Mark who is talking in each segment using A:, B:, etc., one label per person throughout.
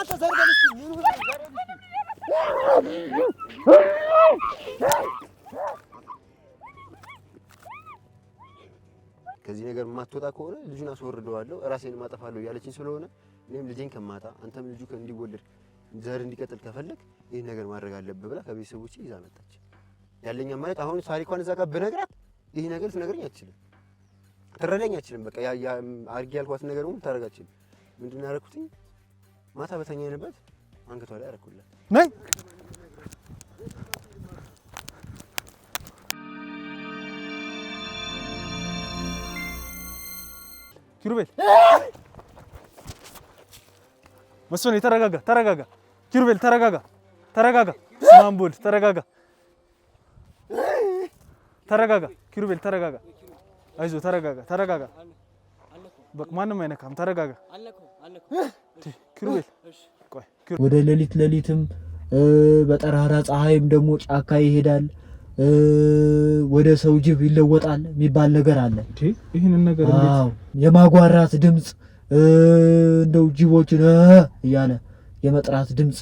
A: አንተ ዘርበልሽ ምን ሆነ ከዚህ ነገር ማትወጣ ከሆነ ልጁን አስወርደዋለሁ ራሴን ማጠፋለሁ ያለችኝ ስለሆነ እኔም ልጄን ከማታ አንተም ልጁ እንዲወለድ ዘር እንዲቀጥል ከፈለክ ይሄን ነገር ማድረግ አለብህ ብላ ከቤተሰቦቼ ይዛ መጣች። ያለኛ ማለት አሁን ታሪኳን እዛ ጋር ብነግራት ይሄ ነገር ትነግረኝ አትችልም፣ ትረዳኝ አትችልም። በቃ ያ አርጊ ያልኳት ነገር ሁሉ ታረጋ አትችልም። ምንድነው ያደረኩትኝ? ማታ በተኛንበት አንገቷ ላይ አረኩላት።
B: ነይ ኪሩቤል መስፍን ተረጋጋ፣ ተረጋጋ። ኪሩቤል ተረጋጋ፣ ተረጋጋ። ስማምቦል ተረጋጋ፣ ተረጋጋ። ኪሩቤል ተረጋጋ፣ አይዞህ ተረጋጋ፣ ተረጋጋ። በቃ ማንም አይነካም፣ ተረጋጋ። ኪሩቤል ቆይ፣
C: ወደ ሌሊትም በጠራራ ፀሐይም ደግሞ ጫካ ይሄዳል፣ ወደ ሰው ጅብ ይለወጣል የሚባል ነገር አለ።
B: ይሄንን ነገር እንዴት
C: የማጓራት ድምጽ እንደው ጅቦችን እያለ የመጥራት ድምጽ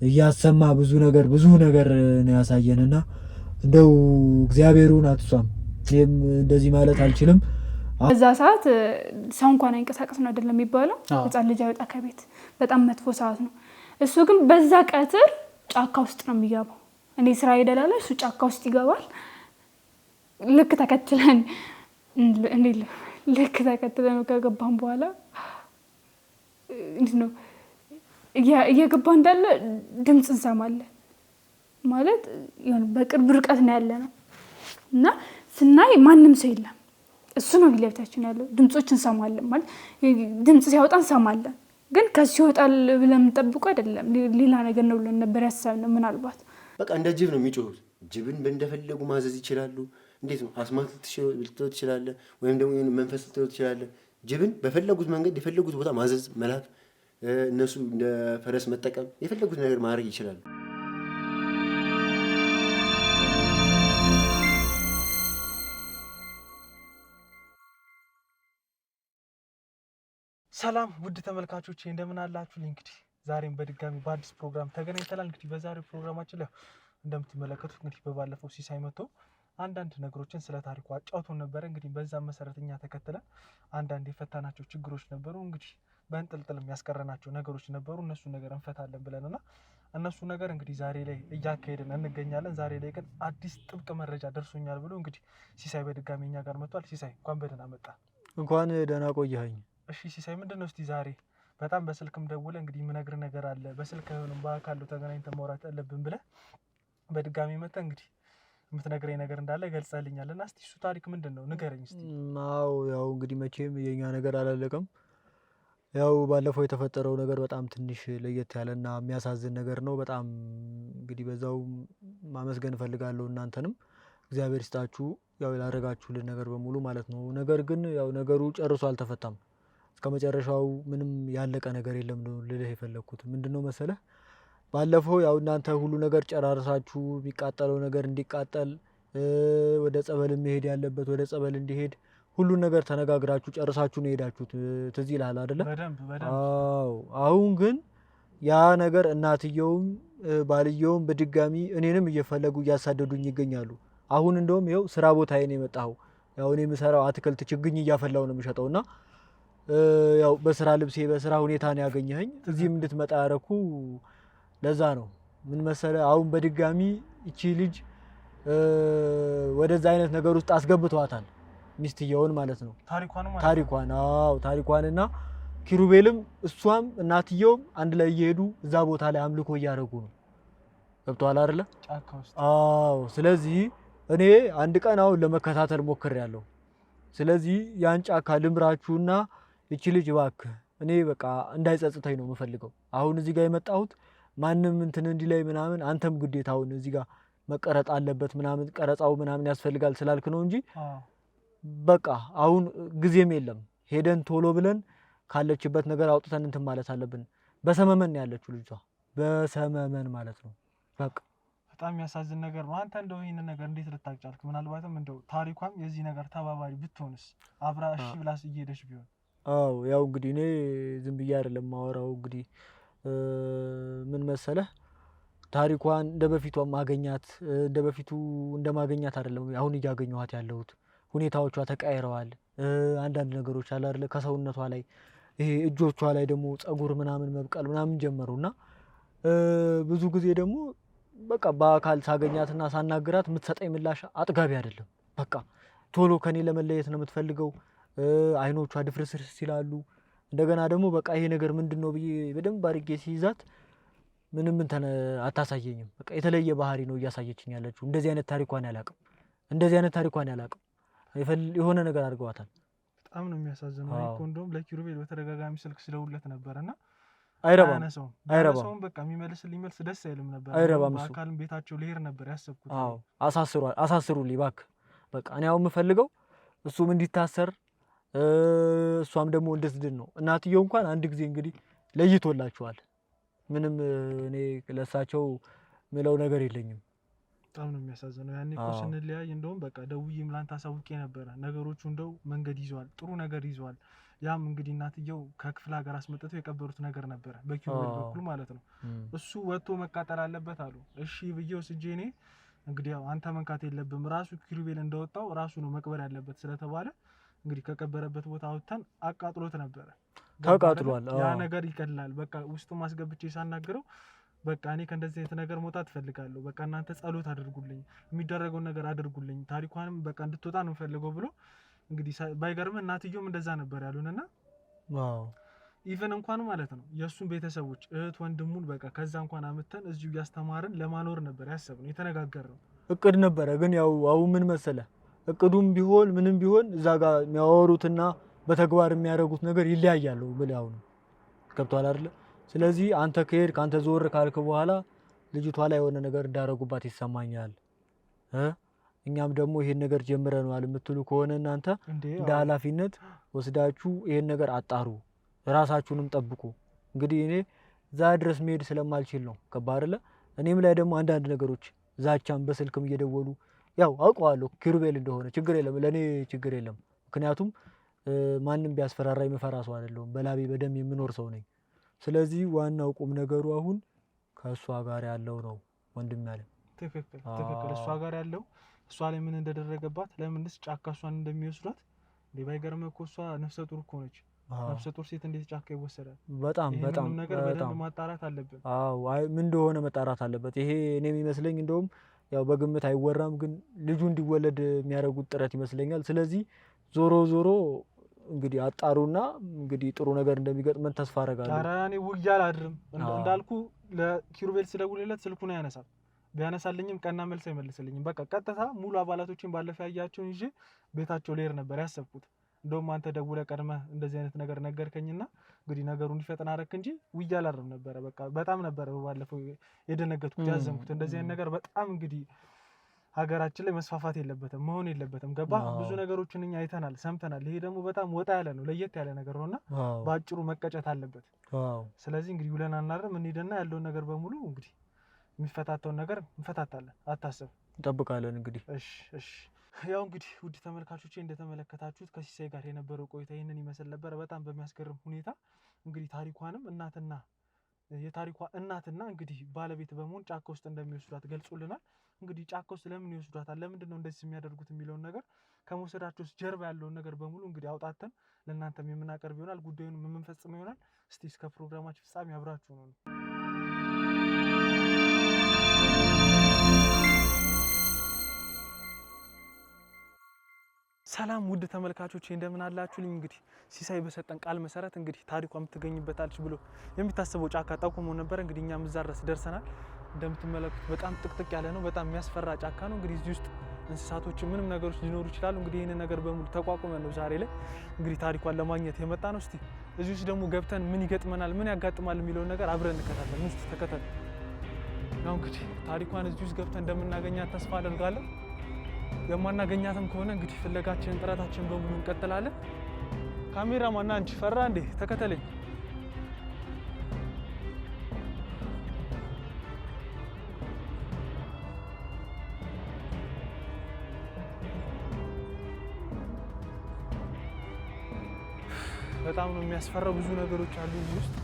C: እያሰማ ብዙ ነገር ነው ያሳየንና እንደው እግዚአብሔሩን አትሷም። እኔም እንደዚህ ማለት አልችልም።
D: በዛ ሰዓት ሰው እንኳን አይንቀሳቀስ ነው አይደለም የሚባለው። ህፃን ልጅ አይወጣ ከቤት በጣም መጥፎ ሰዓት ነው። እሱ ግን በዛ ቀትር ጫካ ውስጥ ነው የሚገባው። እኔ ስራ ይደላል፣ እሱ ጫካ ውስጥ ይገባል። ልክ ተከትለን ከገባን በኋላ እንዴት ነው እየገባ እንዳለ ድምጽ እንሰማለን። ማለት ይሁን በቅርብ ርቀት ነው ያለ ነው እና ስናይ ማንም ሰው የለም። እሱ ነው ሊለብታችን ያለው። ድምጾች እንሰማለን ማለት ድምጽ ሲያወጣ እንሰማለን፣ ግን ከሱ ይወጣል ብለን የምንጠብቀው አይደለም። ሌላ ነገር ነው ብለን ነበር ያሰብነው። ምናልባት
A: በቃ እንደ ጅብ ነው የሚጮሁት። ጅብን እንደፈለጉ ማዘዝ ይችላሉ። እንዴት ነው አስማት ልትለው ትችላለህ፣ ወይም ደግሞ መንፈስ ልትለው ትችላለህ። ጅብን በፈለጉት መንገድ የፈለጉት ቦታ ማዘዝ፣ መላክ፣ እነሱ እንደ ፈረስ መጠቀም፣ የፈለጉት ነገር ማድረግ ይችላሉ።
B: ሰላም ውድ ተመልካቾቼ እንደምን አላችሁ? እንግዲህ ዛሬም በድጋሚ በአዲስ ፕሮግራም ተገናኝተናል። እንግዲህ በዛሬው ፕሮግራማችን ላይ እንደምትመለከቱት እንግዲህ በባለፈው ሲሳይ መጥቶ አንዳንድ ነገሮችን ስለ ታሪኩ አጫውቶን ነበረ። እንግዲህ በዛ መሰረተኛ ተከትለን አንዳንድ የፈታናቸው ችግሮች ነበሩ። እንግዲህ በእንጥልጥል የሚያስቀረናቸው ነገሮች ነበሩ። እነሱ ነገር እንፈታለን ብለንና እነሱ ነገር እንግዲህ ዛሬ ላይ እያካሄድን እንገኛለን። ዛሬ ላይ ግን አዲስ ጥብቅ መረጃ ደርሶኛል ብሎ እንግዲህ ሲሳይ በድጋሚ እኛ ጋር መጥቷል። ሲሳይ እንኳን በደህና መጣ።
C: እንኳን ደህና ቆየኸኝ።
B: እሺ ሲሳይ ምንድነው እስቲ ዛሬ በጣም በስልክም ደውለ እንግዲህ የምነግርህ ነገር አለ፣ በስልክ አይሆንም በአካል ተገናኝተን ማውራት አለብን ብለህ በድጋሚ መጣ። እንግዲህ የምትነግረኝ ነገር እንዳለ ገልጸልኛል እና እስቲ እሱ ታሪክ ምንድነው ንገረኝ እስቲ።
C: አዎ ያው እንግዲህ መቼም የኛ ነገር አላለቀም። ያው ባለፈው የተፈጠረው ነገር በጣም ትንሽ ለየት ያለና የሚያሳዝን ነገር ነው። በጣም እንግዲህ በዛው ማመስገን እፈልጋለሁ እናንተንም እግዚአብሔር ይስጣችሁ፣ ያው ያደረጋችሁልን ነገር በሙሉ ማለት ነው። ነገር ግን ያው ነገሩ ጨርሶ አልተፈታም። ከመጨረሻው ምንም ያለቀ ነገር የለም ነው ልልህ የፈለኩት። ምንድነው መሰለህ ባለፈው ያው እናንተ ሁሉ ነገር ጨራርሳችሁ የሚቃጠለው ነገር እንዲቃጠል ወደ ጸበል መሄድ ያለበት ወደ ጸበል እንዲሄድ ሁሉ ነገር ተነጋግራችሁ ጨርሳችሁ ነው ሄዳችሁት። ትዝ ይልሃል አይደለ?
B: በደንብ
C: አዎ። አሁን ግን ያ ነገር እናትየውም ባልየውም በድጋሚ እኔንም እየፈለጉ እያሳደዱኝ ይገኛሉ። አሁን እንደውም ይኸው ስራ ቦታዬ ነው የመጣው። ያው እኔ የምሰራው አትክልት ችግኝ እያፈላው ነው የምሸጠውና ያው በስራ ልብሴ በስራ ሁኔታ ነው ያገኘኸኝ። እዚህም እንድትመጣ ያረኩ ለዛ ነው። ምን መሰለ አሁን በድጋሚ እቺ ልጅ ወደዛ አይነት ነገር ውስጥ አስገብቷታል፣ ሚስትየውን ማለት ነው። ታሪኳን አዎ ታሪኳንና ኪሩቤልም እሷም እናትየውም አንድ ላይ እየሄዱ እዛ ቦታ ላይ አምልኮ እያደረጉ ነው። ገብቷል አይደለ?
B: ጫካ ውስጥ።
C: አዎ። ስለዚህ እኔ አንድ ቀን አሁን ለመከታተል ሞክሬያለሁ። ስለዚህ ያን ጫካ ልምራችሁና እቺ ልጅ እባክህ እኔ በቃ እንዳይጸጽተኝ ነው የምፈልገው። አሁን እዚህ ጋር የመጣሁት ማንም እንትን እንዲላይ ምናምን አንተም ግዴታውን እዚህ ጋር መቀረጥ አለበት ምናምን ቀረጻው ምናምን ያስፈልጋል ስላልክ ነው እንጂ በቃ አሁን ጊዜም የለም። ሄደን ቶሎ ብለን ካለችበት ነገር አውጥተን እንትን ማለት አለብን። በሰመመን ያለችው ልጅቷ በሰመመን ማለት ነው። በቃ
B: በጣም ያሳዝን ነገር ነው። አንተ እንደው ይሄን ነገር እንዴት ልታጫልክ? ምናልባትም እንደው ታሪኳም የዚህ ነገር ተባባሪ ብትሆንስ አብራ እሺ ብላስ እየሄደች ቢሆን?
C: አዎ ያው እንግዲህ እኔ ዝም ብዬ አይደለም ማወራው። እንግዲህ ምን መሰለህ ታሪኳን እንደበፊቷ ማገኛት እንደበፊቱ እንደማገኛት አይደለም አሁን እያገኘኋት ያለሁት ሁኔታዎቿ ተቀያይረዋል አንዳንድ ነገሮች አለ አይደል ከሰውነቷ ላይ ይሄ እጆቿ ላይ ደግሞ ጸጉር ምናምን መብቀል ምናምን ጀመሩና ብዙ ጊዜ ደግሞ በቃ በአካል ሳገኛትና ሳናግራት የምትሰጠኝ ምላሽ አጥጋቢ አይደለም በቃ ቶሎ ከኔ ለመለየት ነው የምትፈልገው አይኖቿ ድፍርስርስ ይላሉ እንደገና ደግሞ በቃ ይሄ ነገር ምንድነው ብዬ በደንብ አድርጌ ሲይዛት ምንም እንትን አታሳየኝም በቃ የተለየ ባህሪ ነው እያሳየችኝ ያለችው እንደዚህ አይነት ታሪኳን ያላቅም የሆነ ነገር አድርገዋታል
B: በጣም ነው የሚያሳዝነው እኮ እንደውም ለኪሩቤል በተደጋጋሚ ስልክ ስለውለት ነበርና
C: አይረባም
B: በቃ የሚመልስልኝ መልስ ደስ አይልም ነበር
C: አይረባም
B: በአካልም ቤታቸው ልሄድ ነበር ያሰብኩት
C: አሳስሩልኝ እባክህ በቃ እኔ አሁን የምፈልገው እሱም እንዲታሰር እሷም ደግሞ እንድትድን ነው እናትየው እንኳን አንድ ጊዜ እንግዲህ ለይቶላቸዋል ምንም እኔ ለሳቸው ምለው ነገር የለኝም
B: በጣም ነው የሚያሳዝነው ያኔ እኮ ስንለያይ እንደውም በቃ ደውዬም ላንተ አሳውቄ ነበር ነገሮቹ እንደው መንገድ ይዟል ጥሩ ነገር ይዟል ያም እንግዲህ እናትየው ከክፍለ ሀገር አስመጥተው የቀበሩት ነገር ነበር በኪሩቤል በኩል ማለት ነው እሱ ወጥቶ መቃጠል አለበት አሉ እሺ ብዬው ስጄ እኔ እንግዲህ ያው አንተ መንካት የለብም ራሱ ኪሩቤል እንደወጣው ራሱ ነው መቅበር ያለበት ስለተባለ እንግዲህ ከቀበረበት ቦታ አውጥተን አቃጥሎት ነበር
C: ተቃጥሏል
B: ያ ነገር ይቀላል በቃ ውስጡ ማስገብቼ ሳናግረው በቃ እኔ ከእንደዚህ አይነት ነገር መውጣት ፈልጋለሁ በቃ እናንተ ጸሎት አድርጉልኝ የሚደረገው ነገር አድርጉልኝ ታሪኳንም በቃ እንድትወጣ ነው ፈልገው ብሎ እንግዲህ ባይገርም እናትየውም እንደዛ ነበር ያሉንና ኢቨን እንኳን ማለት ነው የሱን ቤተሰቦች እህት ወንድሙን በቃ ከዛ እንኳን አመተን እዚሁ ያስተማርን ለማኖር ነበር ያሰብነው የተነጋገርነው
C: እቅድ ነበረ ግን ያው አሁን ምን መሰለ እቅዱም ቢሆን ምንም ቢሆን እዛ ጋር የሚያወሩትና በተግባር የሚያደርጉት ነገር ይለያያሉ ብለው ነው ገብቷል አይደል ስለዚህ አንተ ከሄድክ አንተ ዞር ካልክ በኋላ ልጅቷ ላይ የሆነ ነገር እንዳረጉባት ይሰማኛል እኛም ደግሞ ይሄን ነገር ጀምረናል የምትሉ ከሆነ እናንተ እንደ ኃላፊነት ወስዳችሁ ይሄን ነገር አጣሩ ራሳችሁንም ጠብቁ እንግዲህ እኔ እዛ ድረስ መሄድ ስለማልችል ነው ከባድለ እኔም ላይ ደግሞ አንዳንድ ነገሮች ዛቻም በስልክም እየደወሉ ያው አውቀዋለሁ ኪሩቤል እንደሆነ ችግር የለም ለኔ ችግር የለም ምክንያቱም ማንንም ቢያስፈራራ የምፈራ ሰው አይደለም በላቤ በደም የምኖር ሰው ነኝ ስለዚህ ዋናው ቁም ነገሩ አሁን ከሷ ጋር ያለው ነው ወንድም ያለ
B: ትክክል እሷ ጋር ያለው እሷ ላይ ምን እንደደረገባት ለምንስ ጫካ እሷን እንደሚወስዷት ባይገርም እኮ እሷ ነፍሰ ጡር እኮ ነች ነፍሰ ጡር ሴት እንዴት ጫካ ይወሰዳል በጣም ነገር በደንብ ማጣራት አለበት
C: አይ ምን እንደሆነ መጣራት አለበት ይሄ እኔ የሚመስለኝ እንደውም ያው በግምት አይወራም ግን ልጁ እንዲወለድ የሚያደርጉት ጥረት ይመስለኛል ስለዚህ ዞሮ እንግዲህ አጣሩና እንግዲህ ጥሩ ነገር እንደሚገጥመን ተስፋ አደርጋለሁ
B: ኧረ እኔ ውያል አድርም እንዳልኩ ለኪሩቤል ስለደውልለት ስልኩን ያነሳል ቢያነሳልኝም ቀና መልስ አይመልስልኝም በቃ ቀጥታ ሙሉ አባላቶችን ባለፈው ያያቸውን ይዤ ቤታቸው ልሄድ ነበር ያሰብኩት እንደውም አንተ ደውለህ ቀድመህ እንደዚህ አይነት ነገር ነገርከኝና እንግዲህ ነገሩ እንዲፈጠን አደረክ እንጂ ውያል አድርም ነበር በቃ በጣም ነበር ባለፈው የደነገጥኩት ያዘንኩት እንደዚህ አይነት ነገር በጣም እንግዲህ ሀገራችን ላይ መስፋፋት የለበትም መሆን የለበትም ገባ ብዙ ነገሮችን እኛ አይተናል ሰምተናል ይሄ ደግሞ በጣም ወጣ ያለ ነው ለየት ያለ ነገር ነውና ባጭሩ መቀጨት አለበት ስለዚህ እንግዲህ ውለን አናርም እንሂድና ያለውን ነገር በሙሉ እንግዲህ የሚፈታተውን ነገር እንፈታታለን አታስብ
C: እንጠብቃለን እንግዲህ
B: እሺ ያው እንግዲህ ውድ ተመልካቾቼ እንደተመለከታችሁት ከሲሳይ ጋር የነበረው ቆይታ ይሄንን ይመስል ነበር በጣም በሚያስገርም ሁኔታ እንግዲህ ታሪኳንም የታሪኳ እናትና እንግዲህ ባለቤት በመሆን ጫካ ውስጥ እንደሚወስዷት ገልጾልናል እንግዲህ ጫካ ውስጥ ለምን ይወስዷታል ለምንድነው እንደዚህ የሚያደርጉት የሚለውን ነገር ከመውሰዳቸው ጀርባ ያለውን ነገር በሙሉ እንግዲህ አውጣተን ለእናንተም የምናቀርብ ይሆናል ጉዳዩን የምንፈጽም ይሆናል እስቲ እስከ ፕሮግራማችን ፍጻሜ አብራችሁ ነው ሰላም ውድ ተመልካቾቼ እንደምን አላችሁልኝ እንግዲህ ሲሳይ በሰጠን ቃል መሰረት እንግዲህ ታሪኳ የምትገኝበታለች ብሎ የሚታሰበው ጫካ ጠቁሞ ነበር እንግዲህ እኛም እዛ ድረስ ደርሰናል እንደምትመለከቱት በጣም ጥቅጥቅ ያለ ነው በጣም የሚያስፈራ ጫካ ነው እንግዲህ እዚህ ውስጥ እንስሳቶች ምንም ነገሮች ሊኖሩ ይችላሉ እንግዲህ ይሄን ነገር በሙሉ ተቋቁመን ነው ዛሬ ላይ እንግዲህ ታሪኳን ለማግኘት የመጣ ነው እስቲ እዚህ ውስጥ ደግሞ ገብተን ምን ይገጥመናል ምን ያጋጥማል የሚለው ነገር አብረን እንከታተል እስቲ ተከታተሉ ነው እንግዲህ ታሪኳን እዚህ ውስጥ ገብተን እንደምናገኛት ተስፋ አደርጋለሁ የማናገኛትም ከሆነ እንግዲህ ፍለጋችንን ጥረታችንን በሙሉ እንቀጥላለን ካሜራማን አንቺ ፈራ እንዴ ተከተለኝ በጣም ነው የሚያስፈራው ብዙ ነገሮች አሉ እዚህ ውስጥ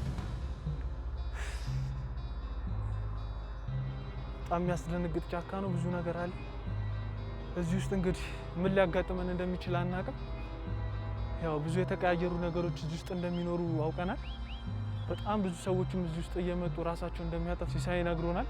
B: በጣም የሚያስደነግጥ ጫካ ነው። ብዙ ነገር አለ እዚህ ውስጥ። እንግዲህ ምን ሊያጋጥመን እንደሚችል አናውቅም። ያው ብዙ የተቀያየሩ ነገሮች እዚህ ውስጥ እንደሚኖሩ አውቀናል። በጣም ብዙ ሰዎችም እዚህ ውስጥ እየመጡ ራሳቸውን እንደሚያጠፉ ሲሳይ ይነግሩናል።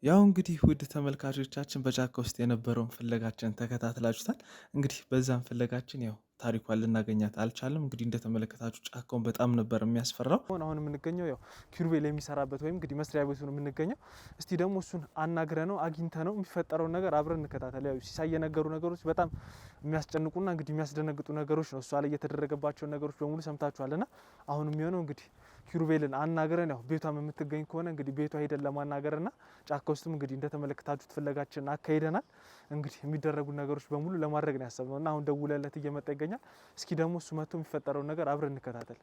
B: ያው እንግዲህ ውድ ተመልካቾቻችን በጫካ ውስጥ የነበረውን ፍለጋችን ተከታትላችሁታል። እንግዲህ በዛም ፍለጋችን ያው ታሪኳን ልናገኛት አልቻለም። እንግዲህ እንደተመለከታችሁ ጫካውን በጣም ነበር የሚያስፈራው። አሁን የምንገኘው ያው ኪሩቤል የሚሰራበት ወይም እንግዲህ መስሪያ ቤቱ ነው የምንገኘው። እስቲ ደግሞ እሱን አናግረ ነው አግኝተ ነው የሚፈጠረውን ነገር አብረን እንከታተል። ያው ሲሳይ የነገሩ ነገሮች በጣም የሚያስጨንቁና እንግዲህ የሚያስደነግጡ ነገሮች ነው። እሷ ላይ የተደረገባቸውን ነገሮች በሙሉ ሰምታችኋልና አሁን የሚሆነው እንግዲህ ኪሩቤልን አናግረን ያው ቤቷም የምትገኝ ከሆነ እንግዲህ ቤቷ ሄደን ለማናገርና ጫካ ውስጥም እንግዲህ እንደተመለከታችሁት ፍለጋችን አካሂደናል። እንግዲህ የሚደረጉ ነገሮች በሙሉ ለማድረግ ነው ያሰብነውና አሁን ደውለለት እየመጣ ይገኛል። እስኪ ደግሞ እሱ መጥቶ የሚፈጠረውን ነገር አብረን እንከታተል።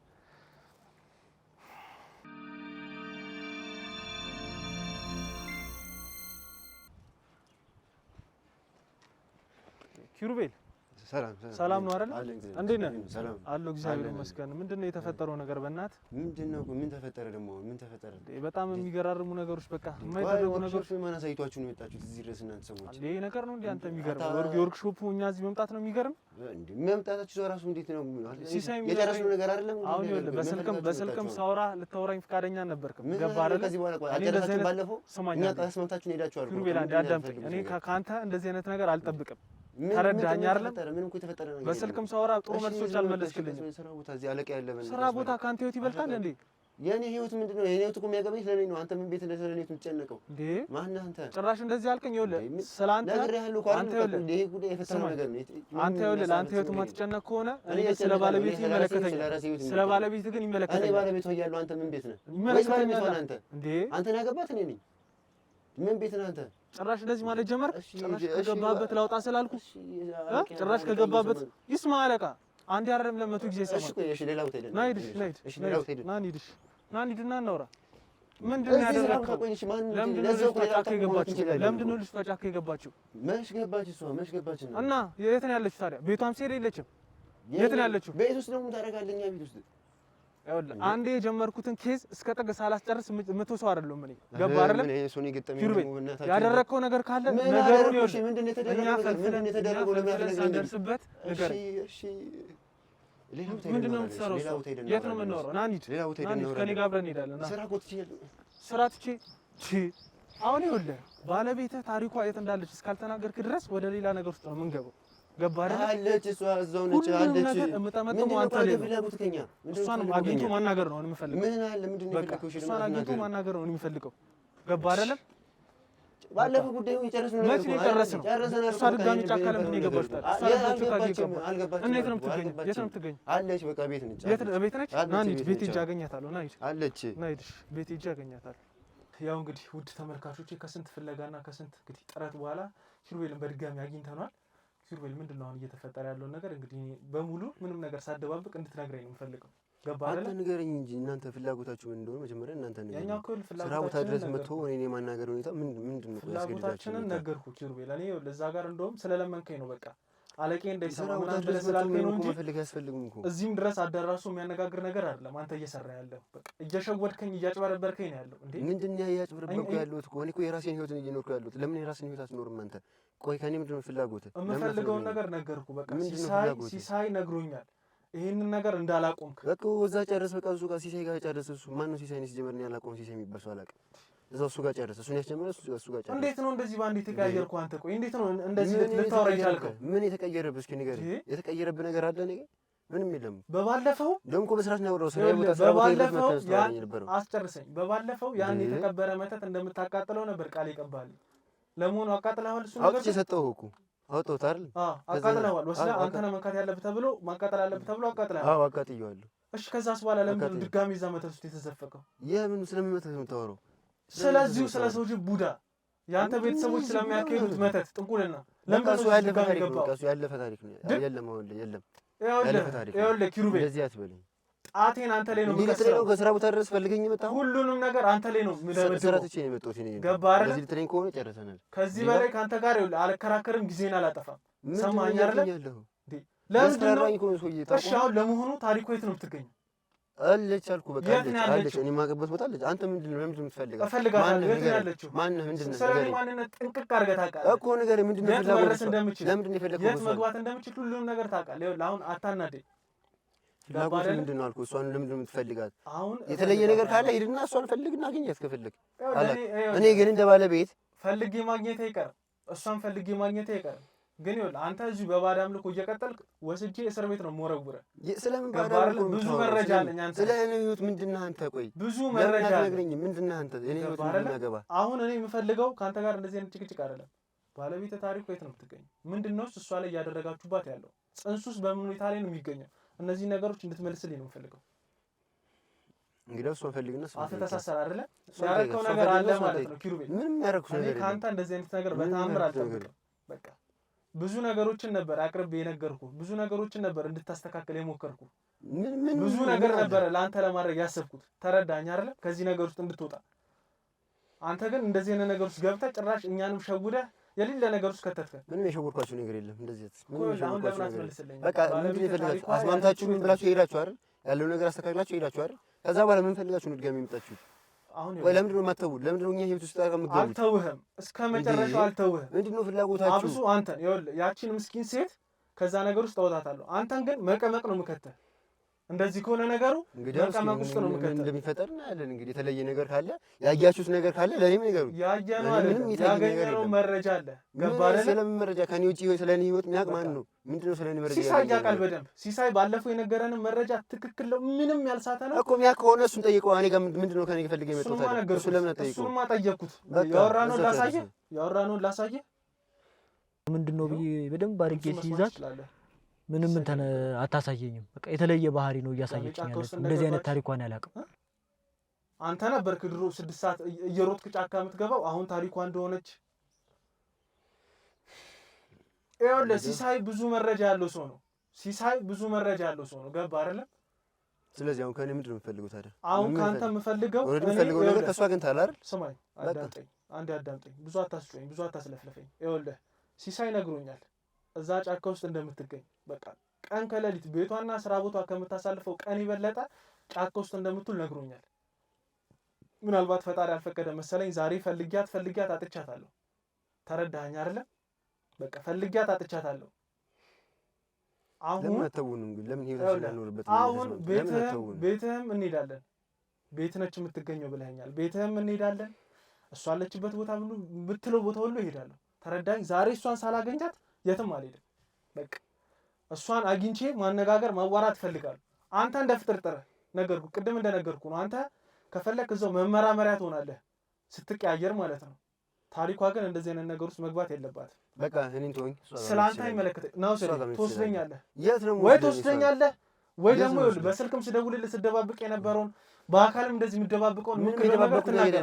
B: ኪሩቤል ሰላም ነው አይደል? እንዴት ነህ? አሎ እግዚአብሔር ይመስገን። ምንድነው የተፈጠረው ነገር? በእናትህ
A: ምንድነው? ምን ተፈጠረ ደግሞ? ምን ተፈጠረ?
B: በጣም የሚገራርሙ ነገሮች፣ በቃ የማይደረጉ ነገሮች።
A: ማን አሳይቷችሁ ነው የመጣችሁት እዚህ ድረስ እናንተ ሰዎች?
B: ይሄ ነገር ነው እንዴ አንተ የሚገርም ወርክሾፑ እኛ እዚህ መምጣት ነው የሚገርም
A: እንዴ? መምጣታችሁ ራሱ እንዴት ነው?
B: ሲሳይ
A: የጨረስነው ነገር አይደለም።
B: አሁን ይኸውልህ በስልክም ሳውራ ልታወራኝ ፈቃደኛ ነበርክም። ገባ አይደል?
A: ከዚህ በኋላ ቆይ አልጨረሳችሁም። ባለፈው እኛ ተስማምታችሁን ሄዳችኋል።
B: ኪሩቤል አንዴ አዳምጠኝ። እኔ ከአንተ እንደዚህ አይነት ነገር አልጠብቅም። ተረዳኝ አይደለም?
A: ምንም እኮ የተፈጠረ ነገር
B: በስልክም ሳወራ ጥሩ መልሶች አልመለስክልኝም።
A: ስራ ቦታ እዚህ አለቃ ያለ
B: ስራ ቦታ ካንተ ህይወት ይበልጣል እንዴ?
A: የኔ ህይወት ምንድነው? የኔ ህይወት እኮ የሚያገባኝ ስለኔ ነው። አንተ ምን ቤት እንደሰለኔ የምትጨነቀው እንዴ? ማን አንተ?
B: ጭራሽ እንደዚህ አልከኝ። ይኸውልህ ስላንተ አንተ ይኸውልህ
A: ይሄ ጉዳይ የፈጠረው ነገር ነው።
B: አንተ ይኸውልህ ለአንተ ህይወት የማትጨነቅ ከሆነ እኔ ስለ ባለቤት ይመለከተኛል። ስለ ባለቤት ግን ይመለከተኛል።
A: እኔ ባለቤት ሆያለሁ። አንተ ምን ቤት ነህ?
B: ይመለከተኛል።
A: አንተ
B: እንዴ
A: አንተን ያገባት እኔ ነኝ። ምን ቤት ነህ አንተ?
B: ጭራሽ እንደዚህ ማለት ጀመርክ? ጭራሽ ከገባበት ላውጣ ስላልኩ ጭራሽ ከገባበት ይስማ አለቃ። አንዴ አይደለም ለመቶ ጊዜ ይሰማል።
A: እሺ ሌላ ቦታ ሄደን
B: ና ሂድሽ ና ሂድና እናውራ። ምንድን ነው ያደረግከው? ለምንድን ነው ልጅቷ ጫካ የገባችው? ለምንድን ነው ልጅቷ ጫካ የገባችው?
A: መች ገባች እሷ? መች ገባች ነው?
B: እና የት ነው ያለችው ታዲያ? ቤቷም ሲሄድ የለችም። የት ነው ያለችው?
A: ቤት ውስጥ ደግሞ ታደርጋለህ? እኛ ቤት ውስጥ
B: ይኸውልህ አንዴ የጀመርኩትን ኬዝ እስከ ጥግ ሳላስጨርስ የምትወው አይደለም። እኔ ገባ አይደለም? ያደረግከው ነገር ካለ ነገሩን ይኸውልህ
A: ምንድን ነው የተደረገው? ለምን
B: ሳንደርስበት ንገረኝ። ምንድን ነው የምትሰራው? የት ነው የምንኖረው? ና እንሂድ፣ ከእኔ ጋር አብረን እንሄዳለን። ስራ ትቼ አሁን ይኸውልህ ባለቤትህ ታሪኳ የት እንዳለች እስካልተናገርክ ድረስ ወደ ሌላ ነገር ውስጥ ነው የምንገባው። ገባ አይደል?
A: አለች እሷ እዛው ነች አለች።
B: የምጠመጥመው አንተ ላይ ነው። እሷን አግኝቶ ማናገር ነው የምፈልገው።
A: ምን አለ? ምንድን ነው የፈለከው?
B: እሷን አግኝቶ ማናገር ነው የምፈልገው። ገባ አይደለም?
A: ባለፈው ጉዳዩ የጨረስነው
B: መች ነው የጨረስነው? እሷ ድጋሚ ጫካ ለምን የገባችው? እሷ
A: አልገባችም።
B: እና የት ነው የምትገኘው? የት ነው የምትገኘው?
A: አለች በቃ ቤት ነች።
B: ቤት ነች? ና እንሂድ፣ ቤት ሂጅ አገኛታለሁ። ና ሂድ
A: አለች።
B: ና ሂድ፣ ቤት ሂጅ አገኛታለሁ። ያው እንግዲህ ውድ ተመልካቾቼ ከስንት ፍለጋና ከስንት እንግዲህ ጥረት በኋላ ኪሩቤልን በድጋሚ አግኝተናል። ኪሩቤል ምንድን ነው አሁን እየተፈጠረ ያለውን ነገር እንግዲህ በሙሉ ምንም ነገር ሳደባብቅ እንድትነግረኝ ነው የምፈልገው። ገባ አይደል?
A: አንተ ንገረኝ እንጂ እናንተ ፍላጎታችሁ ምን እንደሆነ መጀመሪያ እናንተ ንገረኝ።
B: የኛ እኮ
A: ስራ ቦታ ድረስ መጥቶ እኔ የማናገር ሁኔታ ምንድን ነው?
B: ፍላጎታችንን ነገርኩህ ኪሩቤል። እኔ ለዛ ጋር እንደውም ስለለመንከኝ ነው በቃ አለቄ እንዳይሰማ ምናምን ብለህ ስላልከኝ ነው እንጂ
A: መፈልግ ያስፈልግም እኮ
B: እዚህም ድረስ አዳራሱ የሚያነጋግር ነገር አይደለም። አንተ እየሰራ ያለው በቃ እየሸወድከኝ እያጭበረበርከኝ ነው ያለው። እንዴ
A: ምንድን ነው እያጭበረበርኩ ያለሁት? እኔ እኮ የራሴን ህይወት እየኖርኩ ያለሁት። ለምን የራስን ህይወት አትኖርም አንተ? ቆይ ከኔ ምንድን ነው ፍላጎትህ?
B: የምፈልገውን ነገር ነገርኩ። በቃ ሲሳይ ነግሮኛል ይሄንን ነገር እንዳላቆምክ።
A: በቃ እዛ ጨርስ። በቃ እሱ ጋር ሲሳይ ጋር ጨርስ። እሱ ማን ነው ሲሳይ? ሲጀመር ነው ያላቆም ሲሳይ የሚባል ሰው አላውቅም። እዛው እሱ ጋር ጨርስ። እሱን ያስጀመረ እሱ ጋር ጨርስ።
B: እንዴት ነው እንደዚህ ባንዴ ተቀያየርኩ? አንተ ቆይ እንዴት ነው እንደዚህ ልታወራ ይቻልከው?
A: ምን የተቀየረብህ? እስኪ ንገረኝ። የተቀየረብህ ነገር አለ? ነገር ምንም የለም።
B: በባለፈው
A: ደግሞ እኮ በስራት ነው ያወራው።
B: በባለፈው አስጨርሰኝ። በባለፈው ያን የተቀበረ መተት እንደምታቃጥለው ነበር ቃል ይቀባል። ለመሆኑ አቃጥለዋል? እሱ ነገር
A: አውጥቼ ሰጠሁህ እኮ አውጥተውት አይደል?
B: አቃጥለዋል። ወስደህ አንተ ነህ መንካት ያለብህ ተብሎ ማቃጠል አለብህ ተብሎ አቃጥለዋል።
A: አዎ አቃጥየዋለሁ።
B: እሺ ከዛስ በኋላ ለምን ነው ድጋሚ እዛ መተት ውስጥ የተዘፈቀው?
A: የምን ስለምን መተት ነው የምታወራው?
B: ስለዚሁ ስለ ሰው ጅብ ቡዳ ያንተ ቤተሰቦች ስለሚያካሂዱት መተት ጥንቁልና ለምን ነው ያለፈ ታሪክ ነው?
A: ያለፈ ታሪክ ነው። የለም አሁን ላይ የለም።
B: ይኸውልህ ኪሩቤል
A: እንደዚህ አትበለኝ።
B: ጣቴን አንተ ላይ ነው
A: የምቀስረው። ከስራ ቦታ ድረስ ፈልገኝ መጣሁ።
B: ሁሉንም ነገር አንተ ላይ ነው የምደበድበው።
A: ስራ ትቼ ነው የመጣሁት። እኔ
B: ገባህ አይደል?
A: እንደዚህ ልትለኝ ከሆነ ጨርሰናል።
B: ከዚህ በላይ ከአንተ ጋር ይኸውልህ አልከራከርም፣ ጊዜን አላጠፋም። ሰማኸኝ አይደል?
A: ለምንድን ነው
B: እሺ አሁን ለመሆኑ ታሪኩ የት ነው የምትገኘው?
A: አለች አልኩ። በቃ አለች። እኔ የማውቅበት ቦታ አለች። አንተ ምንድን ነው ለምንድን ነው የምትፈልጋት?
B: እፈልጋታለሁ። የት ነው ያለችው?
A: ማነህ? ምንድን ነው
B: ስለኔ ማንነት ጥንቅቅ አድርገህ ታውቃለህ
A: እኮ። ንገረኝ። ምንድን ነው
B: ፍላጎትህ?
A: ለምንድን ነው የፈለግከው?
B: የት መግባት እንደምችል ሁሉንም ነገር ታውቃለህ። ይኸውልህ አሁን አታናደኝ።
A: ፍላጎትህ ምንድን ነው አልኩህ። እሷን ለምንድን ነው የምትፈልጋት? አሁን የተለየ ነገር ካለ ሂድና እሷን ፈልግና አግኛት ከፈለግ። እኔ ግን እንደ ባለቤት
B: ፈልጌ ማግኘት አይቀርም፣ እሷን ፈልጌ ማግኘት አይቀርም። ግን ይኸውልህ አንተ እዚሁ በባዳ አምልኮ እየቀጠልክ ወስጄ እስር ቤት ነው የምወረውርህ።
A: ስለምን ባዳ አምልኮ?
B: ብዙ መረጃ አለኝ አንተ
A: ስለ እኔ ህይወት ምንድን ነህ አንተ? ቆይ
B: ብዙ መረጃ
A: አለኝ። ምንድን ነህ አንተ? እኔ ህይወት ምንድን ነው ያገባህ?
B: አሁን እኔ የምፈልገው ከአንተ ጋር እንደዚህ አይነት ጭቅጭቅ አይደለም። ባለቤትህ ታሪኩ የት ነው የምትገኘው? ምንድን ነው እሷ ላይ እያደረጋችሁባት ያለው? ጽንሱስ በምን ሁኔታ ላይ ነው የሚገኘው? እነዚህ ነገሮች እንድትመልስልኝ ነው የምፈልገው።
A: እንግዲህ እሷን ፈልግና
B: አትተሳሰር አይደለ? ያረከው ነገር አለ ማለት ነው ኪሩቤል።
A: ምንም ያረኩት ነገር
B: የለም። ከአንተ እንደዚህ አይነት ነገር በተአምር አልጠብቅም። በቃ ብዙ ነገሮችን ነበር አቅርቤ የነገርኩህ። ብዙ ነገሮችን ነበር እንድታስተካከል የሞከርኩህ። ብዙ ነገር ነበር ለአንተ ለማድረግ ያሰብኩት። ተረዳኝ አይደለ? ከዚህ ነገር ውስጥ እንድትወጣ። አንተ ግን እንደዚህ አይነት ነገር ውስጥ ገብተህ ጭራሽ እኛንም ሸውደህ የሌለ ነገር ውስጥ ከተትከ።
A: ምንም የሸወርኳችሁ ነገር የለም። እንደዚህ ምንም
B: የሸወርኳችሁ ነገር የለም።
A: በቃ ምንድን ነው የፈለጋችሁ? አስማምታችሁ ምን ብላችሁ ሄዳችሁ አይደል? ያለው ነገር አስተካክላችሁ ሄዳችሁ አይደል? ከዛ በኋላ ምን ፈልጋችሁ ነው ድጋሚ የመጣችሁት? ወይ ለምንድን ነው የማትተውት? ለምንድን ነው እኛ ህይወት ውስጥ የምትገቡት?
B: አልተውህም፣ እስከ መጨረሻው አልተውህም።
A: ምንድን ነው ፍላጎታችሁ?
B: አብሱ አንተን ይኸውልህ ያቺን ምስኪን ሴት ከዛ ነገር ውስጥ አወጣታለሁ። አንተን ግን መቀመቅ ነው የምከተህ። እንደዚህ ከሆነ ነገሩ መቀመቅ ውስጥ ነው የምከተህ።
A: እንደሚፈጠር እናያለን። እንግዲህ የተለየ ነገር ካለ ያያችሁት ነገር ካለ ለእኔም ነገሩ።
B: ያየነው አይደለም ያገኘነው መረጃ አለ። ገባህ አይደል?
A: ስለምን መረጃ? ከኔ ውጪ ስለኔ ህይወት የሚያውቅ ማን ነው? ምንድን ነው ስለኔ መረጃ?
B: ሲሳይ ያውቃል በደንብ። ሲሳይ ባለፈው የነገረንን መረጃ ትክክል ነው፣ ምንም ያልሳተ ነው
A: እኮ። የሚያውቅ ከሆነ እሱን ጠይቀው። እኔ ጋር ምንድን ነው ከኔ ፈልገህ የመጣሁት? እሱ ለምን አትጠይቀው?
B: እሱንማ ጠየቅኩት። ያወራነውን ላሳየህ
C: ምንድን ነው ብዬ በደንብ አድርጌ ሲይዛት ምንም እንትን አታሳየኝም። በቃ የተለየ ባህሪ ነው እያሳየችኝ ያለችው። እንደዚህ አይነት ታሪኳን አላውቅም።
B: አንተ ነበርክ ድሮ 6 ሰዓት እየሮጥክ ጫካ የምትገባው። አሁን ታሪኳ እንደሆነች ይኸውልህ። ሲሳይ ብዙ መረጃ ያለው ሰው ነው። ሲሳይ ብዙ መረጃ ያለው ሰው ነው። ገባህ አይደለም?
A: ስለዚህ አሁን ከእኔ ምንድን ነው የምፈልገው ታዲያ?
B: አሁን ከአንተ የምፈልገው
A: ነገር ከእሷ ግን ታላ አይደል?
B: ስማኝ፣ አዳምጠኝ፣ አንዴ አዳምጠኝ። ብዙ አታስጮኝ፣ ብዙ አታስለፍለፈኝ። ይኸውልህ ሲሳይ ነግሮኛል እዛ ጫካ ውስጥ እንደምትገኝ። በቃ ቀን ከሌሊት ቤቷና ስራ ቦቷ ከምታሳልፈው ቀን ይበለጠ ጫካ ውስጥ እንደምትውል ነግሮኛል። ምናልባት ፈጣሪ አልፈቀደ መሰለኝ ዛሬ ፈልጊያት አጥቻታለሁ። ተረዳኸኝ አይደለ? በቃ ፈልጊያት አጥቻታለሁ። አሁን ቤትህም እንሄዳለን። ቤት ነች የምትገኘው ብለኸኛል። ቤትህም እንሄዳለን። እሷ አለችበት ቦታ ሁሉ ብትለው ቦታ ሁሉ እሄዳለሁ። ተረዳኝ? ዛሬ እሷን ሳላገኛት የትም አልሄድም። በቃ እሷን አግኝቼ ማነጋገር ማዋራት እፈልጋለሁ። አንተ እንደ ፍጥርጥርህ ነገርኩህ፣ ቅድም እንደነገርኩህ ነው። አንተ ከፈለክ እዛው መመራመሪያ ትሆናለህ ስትቀያየር ማለት ነው። ታሪኳ ግን እንደዚህ አይነት ነገር ውስጥ መግባት የለባትም።
A: በቃ እኔን ተወኝ።
B: ስለአንተ አይመለከተኝ ነው። ትወስደኛለህ
A: ወይ
B: ትወስደኛለህ ወይ ደግሞ ይኸውልህ በስልክም ስደውልልህ ስደባብቅ የነበረውን በአካልም እንደዚህ የምደባብቀውን ምን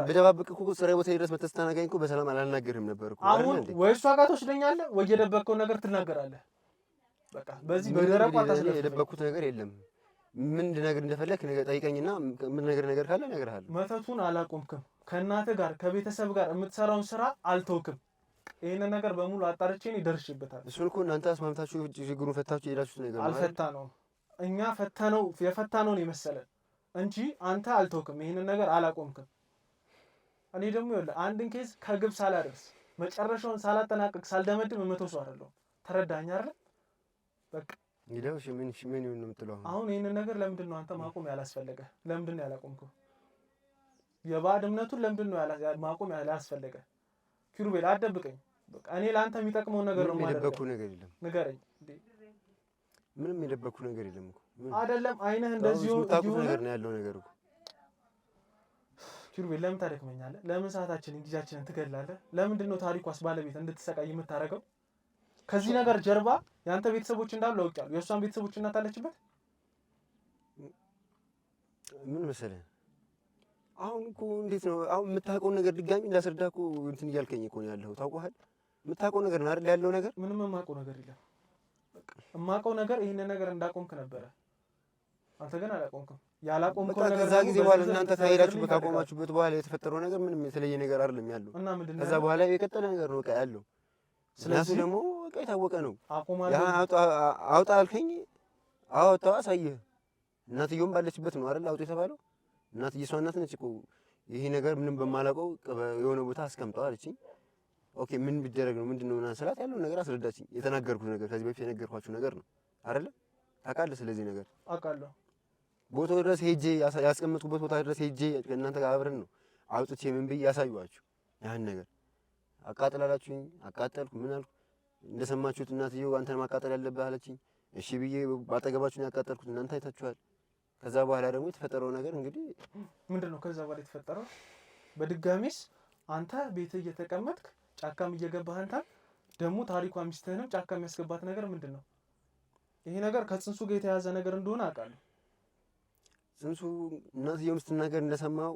A: በደባብቅ እኮ ስራ ቦታ ድረስ መተህ ስታናግረኝ እኮ በሰላም አላናገርህም ነበር እኮ።
B: አሁን ወይ እሷ ጋር ትወስደኛለህ ወይ የደበቅከውን ነገር ትናገራለህ። በቃ በዚህ በደረቁ አታስለፍልኝ።
A: የደበቅኩት ነገር የለም። ምን ነገር እንደፈለክ ጠይቀኝና ምን ነገር ካለ እነግርሃለሁ።
B: መተቱን አላቆምክም። ከእናትህ ጋር ከቤተሰብ ጋር የምትሰራውን ስራ አልተውክም። ይሄንን ነገር በሙሉ አጣርቼ ነው ደርሼበታል።
A: እሱን እኮ እናንተ አስማምታችሁ ችግሩን ፈታችሁ የሄዳችሁት ነገር ነው።
B: አልፈታነው እኛ የፈታነው ነው የመሰለን እንጂ አንተ አልተውክም። ይሄንን ነገር አላቆምክም። እኔ ደግሞ ይኸውልህ አንድን ኬዝ ከግብ ሳላደርስ መጨረሻውን ሳላጠናቅቅ ሳልደመድም የምተው ሰው አይደለሁም። ተረዳኝ አይደል? በቃ
A: እንግዲያው ምን ይሁን ነው የምትለው?
B: አሁን ይሄንን ነገር ለምንድን ነው አንተ ማቆም ያላስፈለገ? ለምንድን ነው ያላቆምከው? የባዕድ እምነቱን ለምንድን ነው ማቆም ያላስፈለገ? ኪሩቤል አትደብቀኝ። በቃ እኔ ለአንተ የሚጠቅመውን ነገር ነው ማለት ነው።
A: የደበኩ ነገር የለም።
B: ንገረኝ።
A: ምንም የደበኩ ነገር የለም እኮ
B: አይደለም። አይነህ እንደዚሁ
A: ታውቁት ነገር ነው ያለው ነገር እኮ።
B: ኪሩቤል ለምን ታደክመኛለህ? ለምን ሰዓታችንን ጊዜያችንን ትገላለህ? ለምንድን ነው ታሪኳስ ባለቤት እንድትሰቃይ የምታደርገው? ከዚህ ነገር ጀርባ የአንተ ቤተሰቦች እንዳሉ አውቃለሁ። የእሷን ቤተሰቦች እናት አለችበት።
A: ምን መሰለህ አሁን እኮ እንዴት ነው አሁን የምታውቀውን ነገር ድጋሚ እንዳስረዳ እኮ እንትን እያልከኝ እኮ ነው ያለው። ታውቀዋል። የምታውቀው ነገር ነው አይደል ያለው ነገር።
B: ምንም የማውቀው ነገር የለም። የማውቀው ነገር ይሄንን ነገር እንዳቆምክ ነበረ። አንተ ግን አላቆምክም። ያላቆምከው ነገር
A: ከዛ ጊዜ በኋላ እናንተ ከሄዳችሁበት ካቆማችሁበት በኋላ የተፈጠረው ነገር ምንም የተለየ ነገር አይደለም ያለው።
B: እና ምንድነው
A: ከዛ በኋላ የቀጠለ ነገር ነው በቃ ያለው። ስለዚህ ደግሞ በቃ የታወቀ ነው። ያ አውጣ አልከኝ፣ አወጣው፣ አሳየህ። እናትየውም ባለችበት ነው አይደል አውጡ የተባለው። እናትዬ እሷ እናት ነች እኮ ይሄ ነገር ምንም በማላውቀው የሆነ ቦታ አስቀምጠው አለችኝ። ኦኬ ምን ቢደረግ ነው ምንድነው ምናምን ስላት ያለውን ነገር አስረዳችኝ። የተናገርኩት ነገር ከዚህ በፊት የነገርኳችሁ ነገር ነው አይደለ? ታውቃለህ። ስለዚህ ነገር
B: አውቃለሁ።
A: ቦታው ድረስ ሄጄ ያስቀመጥኩበት ቦታ ድረስ ሄጄ ከእናንተ ጋር አብረን ነው አውጥቼ ምን ብዬ ያሳዩዋችሁ። ያን ነገር አቃጥላላችሁኝ፣ አቃጠልኩ። ምን አልኩ እንደሰማችሁት እናትየው አንተን ማቃጠል ያለብህ አለችኝ። እሺ ብዬ ባጠገባችሁ ነው ያቃጠልኩት። እናንተ አይታችኋል። ከዛ በኋላ ደግሞ የተፈጠረው ነገር እንግዲህ
B: ምንድነው? ከዛ በኋላ የተፈጠረው በድጋሚስ አንተ ቤት እየተቀመጥክ ጫካም እየገባህ አንተ ደግሞ ታሪኳ ሚስትህንም ጫካ የሚያስገባት ነገር ምንድነው? ይሄ ነገር ከጽንሱ ጋር የተያዘ ነገር እንደሆነ አውቃለሁ። ጽንሱ
A: እናትየው ስትናገር እንደሰማው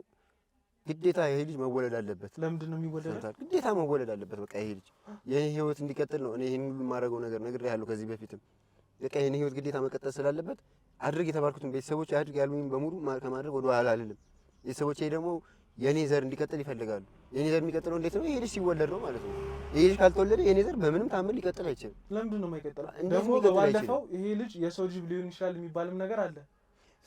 A: ግዴታ ይሄ ልጅ መወለድ አለበት።
B: ለምንድን ነው የሚወለደው?
A: ግዴታ መወለድ አለበት። በቃ ይሄ ልጅ የኔ ህይወት እንዲቀጥል ነው እኔ ይሄን ሁሉ የማደርገው ነገር ነግሬሃለሁ ከዚህ በፊትም። በቃ የኔ ህይወት ግዴታ መቀጠል ስላለበት አድርግ የተባልኩትን ቤተሰቦች አድርግ ያሉኝ በሙሉ ከማድረግ ወደ ኋላ አልልም። ቤተሰቦቼ ደግሞ የኔ ዘር እንዲቀጥል ይፈልጋሉ። የኔ ዘር የሚቀጥለው እንዴት ነው? ይሄ ልጅ ሲወለድ ነው ማለት ነው። ይሄ ልጅ ካልተወለደ የኔ ዘር በምንም ታምር ሊቀጥል አይችልም።
B: ለምንድን ነው የማይቀጥለው? ደግሞ ባለፈው ይሄ ልጅ የሰው ልጅ ሊሆን ይችላል የሚባልም ነገር አለ።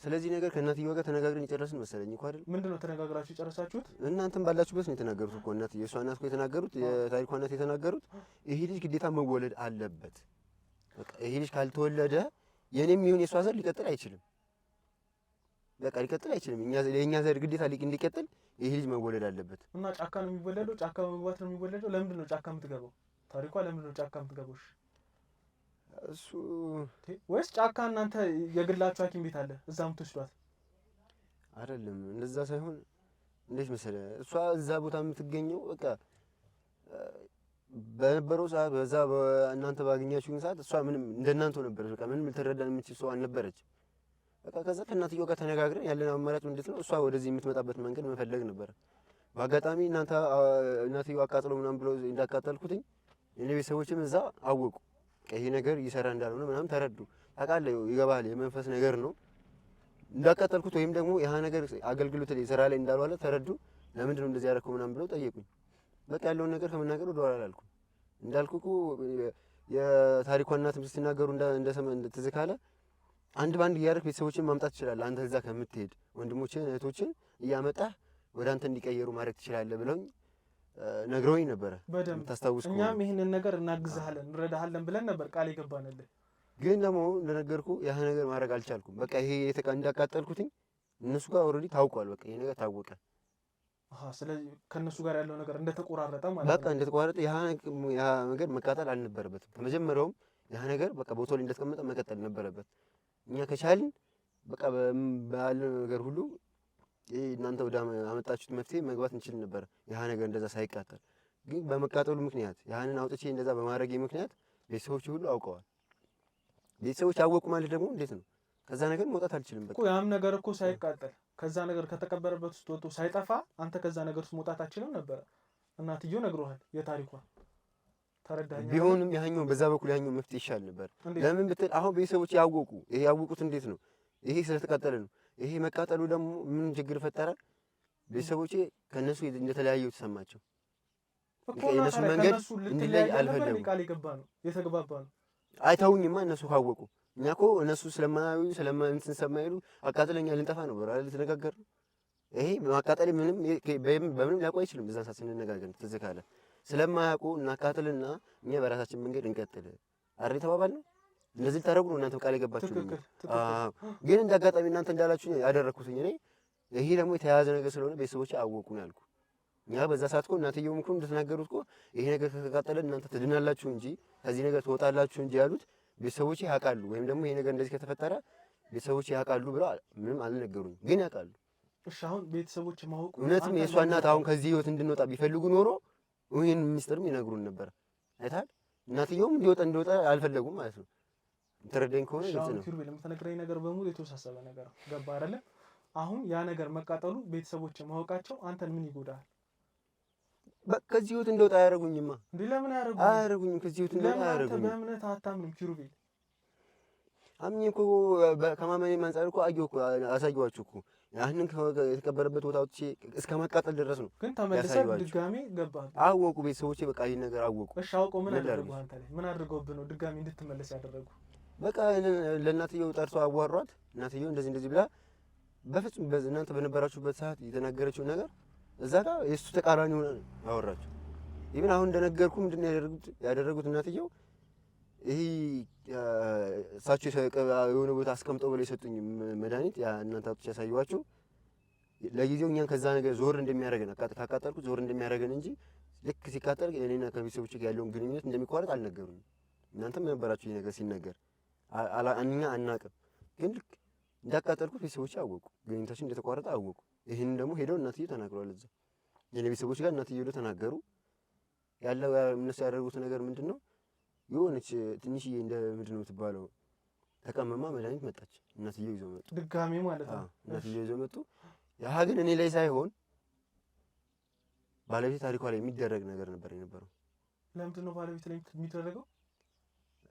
A: ስለዚህ ነገር ከእናትየው ጋር ተነጋግረን የጨረስን መሰለኝ እኮ አይደል?
B: ምንድን ነው ተነጋግራችሁ የጨረሳችሁት? እናንተም
A: ባላችሁበት ነው የተናገሩት እኮ እናትየው፣ የእሷ እናት እኮ የተናገሩት፣ የታሪኳ እናት የተናገሩት ይሄ ልጅ ግዴታ መወለድ አለበት። በቃ ይሄ ልጅ ካልተወለደ የኔም ይሁን የእሷ ዘር ሊቀጥል አይችልም። በቃ ሊቀጥል አይችልም። የእኛ ዘር ግዴታ እንዲቀጥል ይሄ ልጅ መወለድ አለበት።
B: እና ጫካ ነው የሚወለደው? ጫካ በመግባት ነው የሚወለደው? ለምንድን ነው ጫካ የምትገባው? ታሪኳ ለምንድን ነው ጫካ የምትገባው?
A: እሱ
B: ወይስ ጫካ እናንተ የግላችሁ ሐኪም ቤት አለ እዛ የምትወስዷት?
A: አይደለም እንደዛ ሳይሆን እንዴት መሰለህ እሷ እዛ ቦታ የምትገኘው በቃ በነበረው ሰዓት በዛ እናንተ ባገኛችሁኝ ሰዓት እሷ ምንም እንደናንተው ነበረች። በቃ ምንም ልትረዳን የምትችል ሰው አልነበረች። በቃ ከዛ ከእናትየው ጋር ተነጋግረን ያለን አማራጭ እንዴት ነው እሷ ወደዚህ የምትመጣበት መንገድ መፈለግ ነበረ። በአጋጣሚ እናትየው አቃጥለው ምናምን ብለው እንዳቃጠልኩትኝ የኔ ቤተሰቦችም እዛ አወቁ። ይሄ ነገር እየሰራ እንዳልሆነ ምናምን ተረዱ። ታውቃለህ ይገባል፣ የመንፈስ ነገር ነው እንዳቃጠልኩት ወይም ደግሞ ያ ነገር አገልግሎት ላይ ስራ ላይ እንዳልዋለ ተረዱ። ለምንድን ነው እንደዚህ ያደረከው ምናምን ብለው ጠየቁኝ። በቃ ያለውን ነገር ከመናገር ወደ ኋላ አላልኩም። እንዳልኩህ እኮ የታሪኳ እናትም ስትናገሩ ትዝ ካለ አንድ ባንድ እያደረክ ቤተሰቦችን ማምጣት ትችላለህ። አንተ እዛ ከምትሄድ ወንድሞችን እህቶችን እያመጣህ ወደ አንተ እንዲቀየሩ ማድረግ ትችላለህ ብለውኝ ነግረውኝ ነበረ።
B: በደንብ
A: ታስታውስ።
B: እኛም ይሄንን ነገር እናግዝሃለን እንረዳሃለን ብለን ነበር ቃል የገባንልህ።
A: ግን ደግሞ እንደነገርኩህ ያ ነገር ማድረግ አልቻልኩም። በቃ ይሄ እንዳቃጠልኩትኝ እነሱ ጋር ኦልሬዲ ታውቋል። በቃ ይሄ ነገር ታወቀ።
B: ስለዚህ ከእነሱ ጋር ያለው ነገር እንደተቆራረጠ ማለት ነው።
A: በቃ እንደተቆራረጠ ያ ነገር መቃጠል አልነበረበትም። ከመጀመሪያውም ያ ነገር በቃ ቦታው ላይ እንደተቀመጠ መቀጠል ነበረበት። እኛ ከቻልን በቃ ባለው ነገር ሁሉ እናንተ ወደ አመጣችሁት መፍትሄ መግባት እንችል ነበር። ያ ነገር እንደዛ ሳይቃጠል ግን በመቃጠሉ ምክንያት ያንን አውጥቼ እንደዛ በማድረጌ ምክንያት ቤተሰቦች ሁሉ አውቀዋል። ቤተሰቦች አወቁ ማለት ደግሞ እንዴት ነው ከዛ ነገር መውጣት አልችልም። በቃ
B: ያም ነገር እኮ ሳይቃጠል ከዛ ነገር ከተቀበረበት ውስጥ ወጥቶ ሳይጠፋ አንተ ከዛ ነገር ውስጥ መውጣት አልችልም ነበር። እናትየው ነግሮሃል የታሪኳ ተረዳኸኝ?
A: ቢሆንም ያኛው በዛ በኩል ያኛው መፍትሄ ይሻል ነበር። ለምን ብትል አሁን ቤተሰቦች ያወቁ። ይሄ ያወቁት እንዴት ነው? ይሄ ስለተቃጠለ ነው። ይሄ መቃጠሉ ደግሞ ምን ችግር ፈጠረ? ቤተሰቦቼ ከነሱ እንደተለያየው ተሰማቸው። የእነሱ መንገድ እንዲለይ አልፈለጉም።
B: ቃል የገባ ነው የተግባባ ነው።
A: አይተውኝማ እነሱ ካወቁ እኛ እኮ እነሱ ስለማያዩ እንትን ስለማይሉ አቃጥለኛ ልንጠፋ ነው ብራ ልትነጋገር ነው። ይሄ ማቃጠል በምንም ሊያውቁ አይችልም። እዛ ሰዓት ስንነጋገር ትዝ ካለ ስለማያውቁ እናቃጥልና እኛ በራሳችን መንገድ እንቀጥል አይደል የተባባልነው። እንደዚህ ልታደርጉ ነው እናንተ ቃል የገባችሁ። ግን እንደ አጋጣሚ እናንተ እንዳላችሁ ያደረኩት እኔ ይሄ ደግሞ የተያያዘ ነገር ስለሆነ ቤተሰቦቼ አወቁ ነው ያልኩ። እኛ በዛ ሰዓት እኮ እናትየውም እኮ እንደተናገሩት እኮ ይሄ ነገር ከተቃጠለ እናንተ ትድናላችሁ እንጂ ከዚህ ነገር ትወጣላችሁ እንጂ ያሉት ቤተሰቦቼ ያውቃሉ። ወይም ደግሞ ይሄ ነገር እንደዚህ ከተፈጠረ ቤተሰቦቼ ያውቃሉ ብለው ምንም አልነገሩኝ፣ ግን ያውቃሉ።
B: እሺ አሁን ቤተሰቦች ማወቁ
A: እውነትም የእሷ እናት አሁን ከዚህ ህይወት እንድንወጣ ቢፈልጉ ኖሮ ይሄን ሚስጥርም ይነግሩን ነበር። አይታል እናትየውም እንዲወጣ አልፈለጉም ማለት ነው። ተረዳኝ ከሆነ ግልጽ ነው።
B: ኪሩቤል የምትነግረኝ ነገር በሙሉ የተወሳሰበ ነገር ነው። ገባ አይደለ? አሁን ያ ነገር መቃጠሉ ቤተሰቦች ማወቃቸው አንተን ምን ይጎዳል?
A: ከዚህ ህይወት እንደወጣ አያደርጉኝማ።
B: እንዴ ለምን
A: አያደርጉኝም? ከዚህ ህይወት እንደወጣ አያደርጉኝም።
B: ለምን በእምነት አታምንም ኪሩቤል?
A: አምኜ እኮ ከማመኔም አንፃር እኮ አየሁ እኮ አሳየኋችሁ እኮ ያንን የተቀበረበት ቦታ ወጥቼ እስከ ማቃጠል ድረስ ነው።
B: ግን ተመልሰህ ድጋሜ ገባህ።
A: አወቁ ቤተሰቦቼ፣ በቃ ይሄን ነገር አወቁ።
B: እሺ አውቀው ምን አደረጉ? አንተ ላይ ምን አድርገውብህ ነው ድጋሜ እንድትመለስ ያደረጉ?
A: በቃ ለእናትየው ጠርተው አዋሯት። እናትየው እንደዚህ ብላ በፍጹም እናንተ በነበራችሁበት ሰዓት የተናገረችው ነገር እዛ ጋር የእሱ ተቃራኒ ሆነ አወራችሁ። ይሄን አሁን እንደነገርኩ ምንድን ነው ያደረጉት? እናትየው ይሄ እሳቸው የሆነ ቦታ አስቀምጠው ብለው የሰጡኝ መድኃኒት እናንተ አውጥቼ ያሳየኋችሁ ለጊዜው እኛን ከዛ ነገር ዞር እንደሚያደርገን ካቃጠልኩት ዞር እንደሚያደርገን እንጂ ልክ ሲቃጠል እኔና ከቤተሰቦቼ ጋር ያለውን ግንኙነት እንደሚቋረጥ አልነገሩኝም። እናንተም ነበራችሁ ይሄ ነገር ሲነገር እኛ አናውቅም። ግን ልክ እንዳቃጠልኩት ቤተሰቦቼ አወቁ፣ ግንኙነታችን እንደተቋረጠ አወቁ። ይህንን ደግሞ ሄደው እናትየው ተናግረዋል። እዛ የኔ ቤተሰቦች ጋር እናትየው ሄደው ተናገሩ። ያለው እነሱ ያደረጉት ነገር ምንድን ነው? የሆነች ትንሽዬ እንደ ምንድን ነው የምትባለው ተቀመማ መድኃኒት መጣች። እናትየው ይዘው መጡ፣
B: ድጋሜ ማለት ነው።
A: እናትየው ይዘው መጡ። ያ ግን እኔ ላይ ሳይሆን ባለቤት ታሪኳ ላይ የሚደረግ ነገር ነበር የነበረው።
B: ለምንድን ነው ባለቤት ላይ የሚደረገው?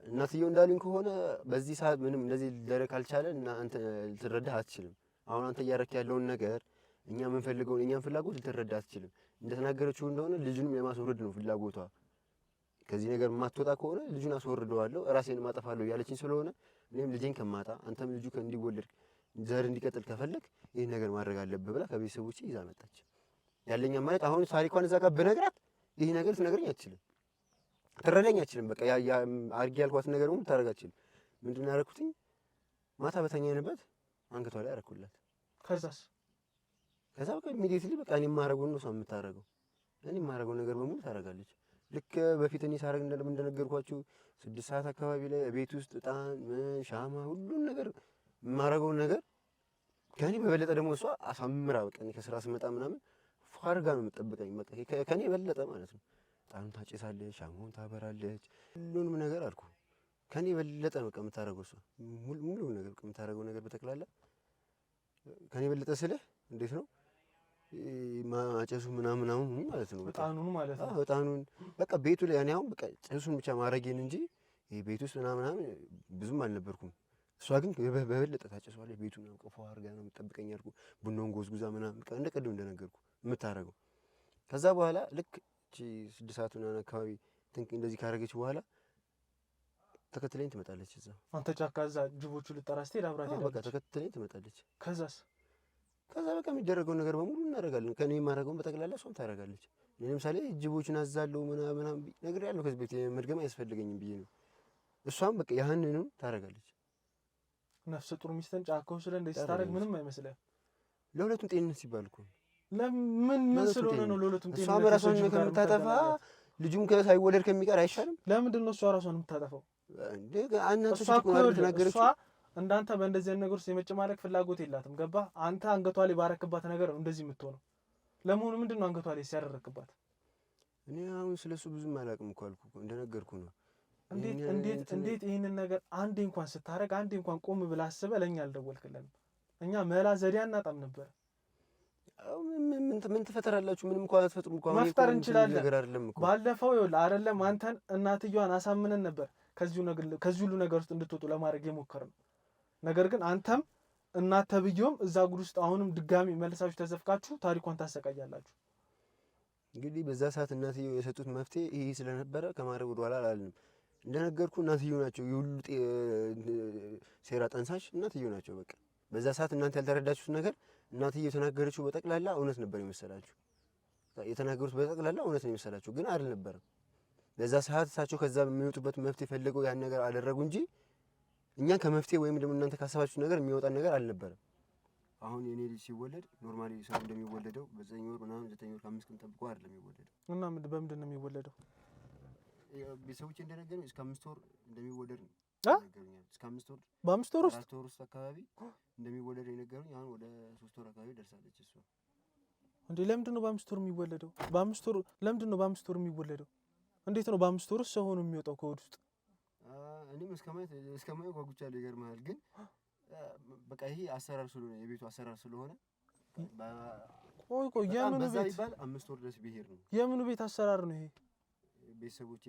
A: እናትየው እንዳሉኝ ከሆነ በዚህ ሰዓት ምንም እንደዚህ ሊደረግ ካልቻለ እና አንተ ልትረዳህ አትችልም። አሁን አንተ እያረክ ያለውን ነገር እኛ የምንፈልገውን እኛን ፍላጎት ልትረዳ አትችልም። እንደተናገረችው እንደሆነ ልጁንም የማስወረድ ነው ፍላጎቷ። ከዚህ ነገር የማትወጣ ከሆነ ልጁን አስወርደዋለሁ ራሴን ማጠፋለሁ ያለችኝ ስለሆነ እኔም ልጄን ከማጣ አንተም ልጁ እንዲወለድ ዘር እንዲቀጥል ከፈለግ ይህን ነገር ማድረግ አለብህ ብላ ከቤተሰቦቼ ይዛ መጣች። ያለኛ ማለት አሁን ታሪኳን እዛ ጋር ብነግራት ይህ ነገር ትነግረኝ አትችልም፣ ትረዳኝ አትችልም። በቃ አድርጌ ያልኳትን ነገር ሁሉ ታደርግ አትችልም። ምንድን ነው ያደረኩትኝ? ማታ በተኛንበት አንገቷ ላይ አደረኩላት። ከዛ በቃ ኢሚዲየትሊ በቃ እኔ የማደርገውን ነው እሷ የምታደርገው። እኔ የማደርገው ነገር በሙሉ ታደርጋለች። ልክ በፊት እኔ ሳደርግ እንደነገርኳችሁ 6 ሰዓት አካባቢ ላይ ቤት ውስጥ ዕጣን፣ ሻማ፣ ሁሉን ነገር የማደርገውን ነገር ከኔ በበለጠ ደግሞ እሷ አሳምራ በቃ እኔ ከስራ ስመጣ ምናምን ፋርጋ ነው የምጠብቀኝ። በቃ ከኔ በለጠ ማለት ነው። ዕጣኑን ታጨሳለች፣ ሻማውን ታበራለች፣ ሁሉንም ነገር አልኩ ከኔ በለጠ ነው በቃ የምታደርገው እሷ ሙሉ ነገር የምታደርገው ነገር በተክላላ ከኔ በለጠ ስልህ እንዴት ነው ማጨሱ ምናምን አሁን ማለት ነው
B: ዕጣኑን ማለት ነው።
A: ዕጣኑን በቃ ቤቱ ላይ እኔ አሁን በቃ ጭሱን ብቻ ማድረጌን እንጂ ይሄ ቤት ውስጥ ምናምን ብዙም አልነበርኩም። እሷ ግን በበለጠ ታጨሷለች። ቤቱን ቀፎ አድርጋ ነው የምትጠብቀኝ አልኩ። ቡናውን ጎዝጉዛ ምናምን በቃ እንደ ቅድም እንደነገርኩ የምታደርገው። ከዛ በኋላ ልክ እቺ 6 ሰዓት ምናምን አካባቢ እንደዚህ ካደረገች በኋላ ተከትለኝ ትመጣለች። እዛ
B: አንተ ጫካ እዛ ጅቦቹ ልጠራ ስትሄድ አብራት ሄዳለች።
A: በቃ ተከትለኝ ትመጣለች።
B: ከዛ
A: በቃ የሚደረገውን ነገር በሙሉ እናደርጋለን። ከኔ የማደርገውን በጠቅላላ እሷም ታደርጋለች። ለምሳሌ ጅቦችን አዛለሁ ምናምን ነግሬያለሁ። ከዚህ ቤት መድገም አያስፈልገኝም ብዬ ነው። እሷም በቃ ያህንኑ ታደርጋለች።
B: ነፍሰ ጡር ሚስትን ጫካው ስለ እንደዚህ ስታደርግ ምንም አይመስልህ?
A: ለሁለቱም ጤንነት ሲባል እኮ
B: ለምን ስለሆነ ነው ለሁለቱም ጤንነት?
A: እሷ ራሷን ከምታጠፋ ልጁም ሳይወለድ ከሚቀር አይሻልም?
B: ለምንድን ነው እሷ ራሷን የምታጠፋው?
A: እሷ
B: እንዳንተ በእንደዚህ አይነት ነገር ውስጥ የመጨማለቅ ፍላጎት የላትም። ገባ? አንተ አንገቷ ላይ ባረክባት ነገር ነው እንደዚህ የምትሆነው። ለመሆኑ ምንድን ነው አንገቷ ላይ ሲያደረክባት?
A: እኔ አሁን ስለሱ ብዙም አላውቅም እኮ አልኩ፣ እንደነገርኩ ነው።
B: እንዴት ይህንን ነገር አንዴ እንኳን ስታረግ አንዴ እንኳን ቆም ብለህ አስበህ ለእኛ አልደወልክልንም? እኛ መላ ዘዴ አናጣም ነበር።
A: ምን ትፈጠራላችሁ? ምንም እንኳን አትፈጥሩም እኮ።
B: መፍጠር እንችላለን። ባለፈው ይኸውልህ አይደለም አንተን እናትየዋን አሳምነን ነበር ከዚህ ሁሉ ነገር ውስጥ እንድትወጡ ለማድረግ የሞከርነው። ነገር ግን አንተም እናት ተብዬውም እዛ ጉድ ውስጥ አሁንም ድጋሚ መልሳችሁ ተዘፍቃችሁ ታሪኳን ታሰቃያላችሁ።
A: እንግዲህ በዛ ሰዓት እናትየው የሰጡት መፍትሄ ይሄ ስለነበረ ከማድረግ ወደኋላ አላልንም። እንደነገርኩ እናትየው ናቸው የሁሉ ሴራ ጠንሳሽ እናትየው ናቸው። በቃ በዛ ሰዓት እናንተ ያልተረዳችሁት ነገር እናትየው የተናገረችው በጠቅላላ እውነት ነበር የመሰላችሁ። የተናገሩት በጠቅላላ እውነት ነው የመሰላችሁ፣ ግን አልነበረም። በዛ ሰዓት እሳቸው ከዛ የሚወጡበት መፍትሄ ፈልገው ያን ነገር አደረጉ እንጂ እኛ ከመፍትሄ ወይም ደግሞ እናንተ ካሰባችሁት ነገር የሚወጣን ነገር አልነበረም። አሁን የኔ ልጅ ሲወለድ ኖርማሊ ሰው እንደሚወለደው በ9 ወር ምናምን 9 ወር ከ5 ቀን ጠብቆ አይደለም የሚወለደው።
B: እና በምንድን ነው የሚወለደው?
A: ቤተሰቦቼ እንደነገሩኝ እስከ 5 ወር እንደሚወለድ ነው ነገሩኝ። እስከ 5 ወር
B: በ5 ወር ውስጥ
A: 4 ወር ውስጥ አካባቢ እንደሚወለድ የነገሩኝ። አሁን ወደ 3 ወር አካባቢ ደርሳለች እሷ።
B: እንዴ ለምንድን ነው በ5 ወር የሚወለደው? በ5 ወር ለምንድን ነው በ5 ወር የሚወለደው? እንዴት ነው በ5 ወር ውስጥ ሰው ሆኖ የሚወጣው ከሆድ ውስጥ?
A: እኔም እስከማየት ጓጉቻለሁ። ይገርምሃል። ግን በቃ ይሄ አሰራር ስለሆነ የቤቱ አሰራር ስለሆነ
B: ቆይ የምኑ ቤት
A: ይባል 5 ወር ድረስ ብሄር ነው።
B: የምኑ ቤት አሰራር ነው ይሄ?
A: ቤተሰቦቼ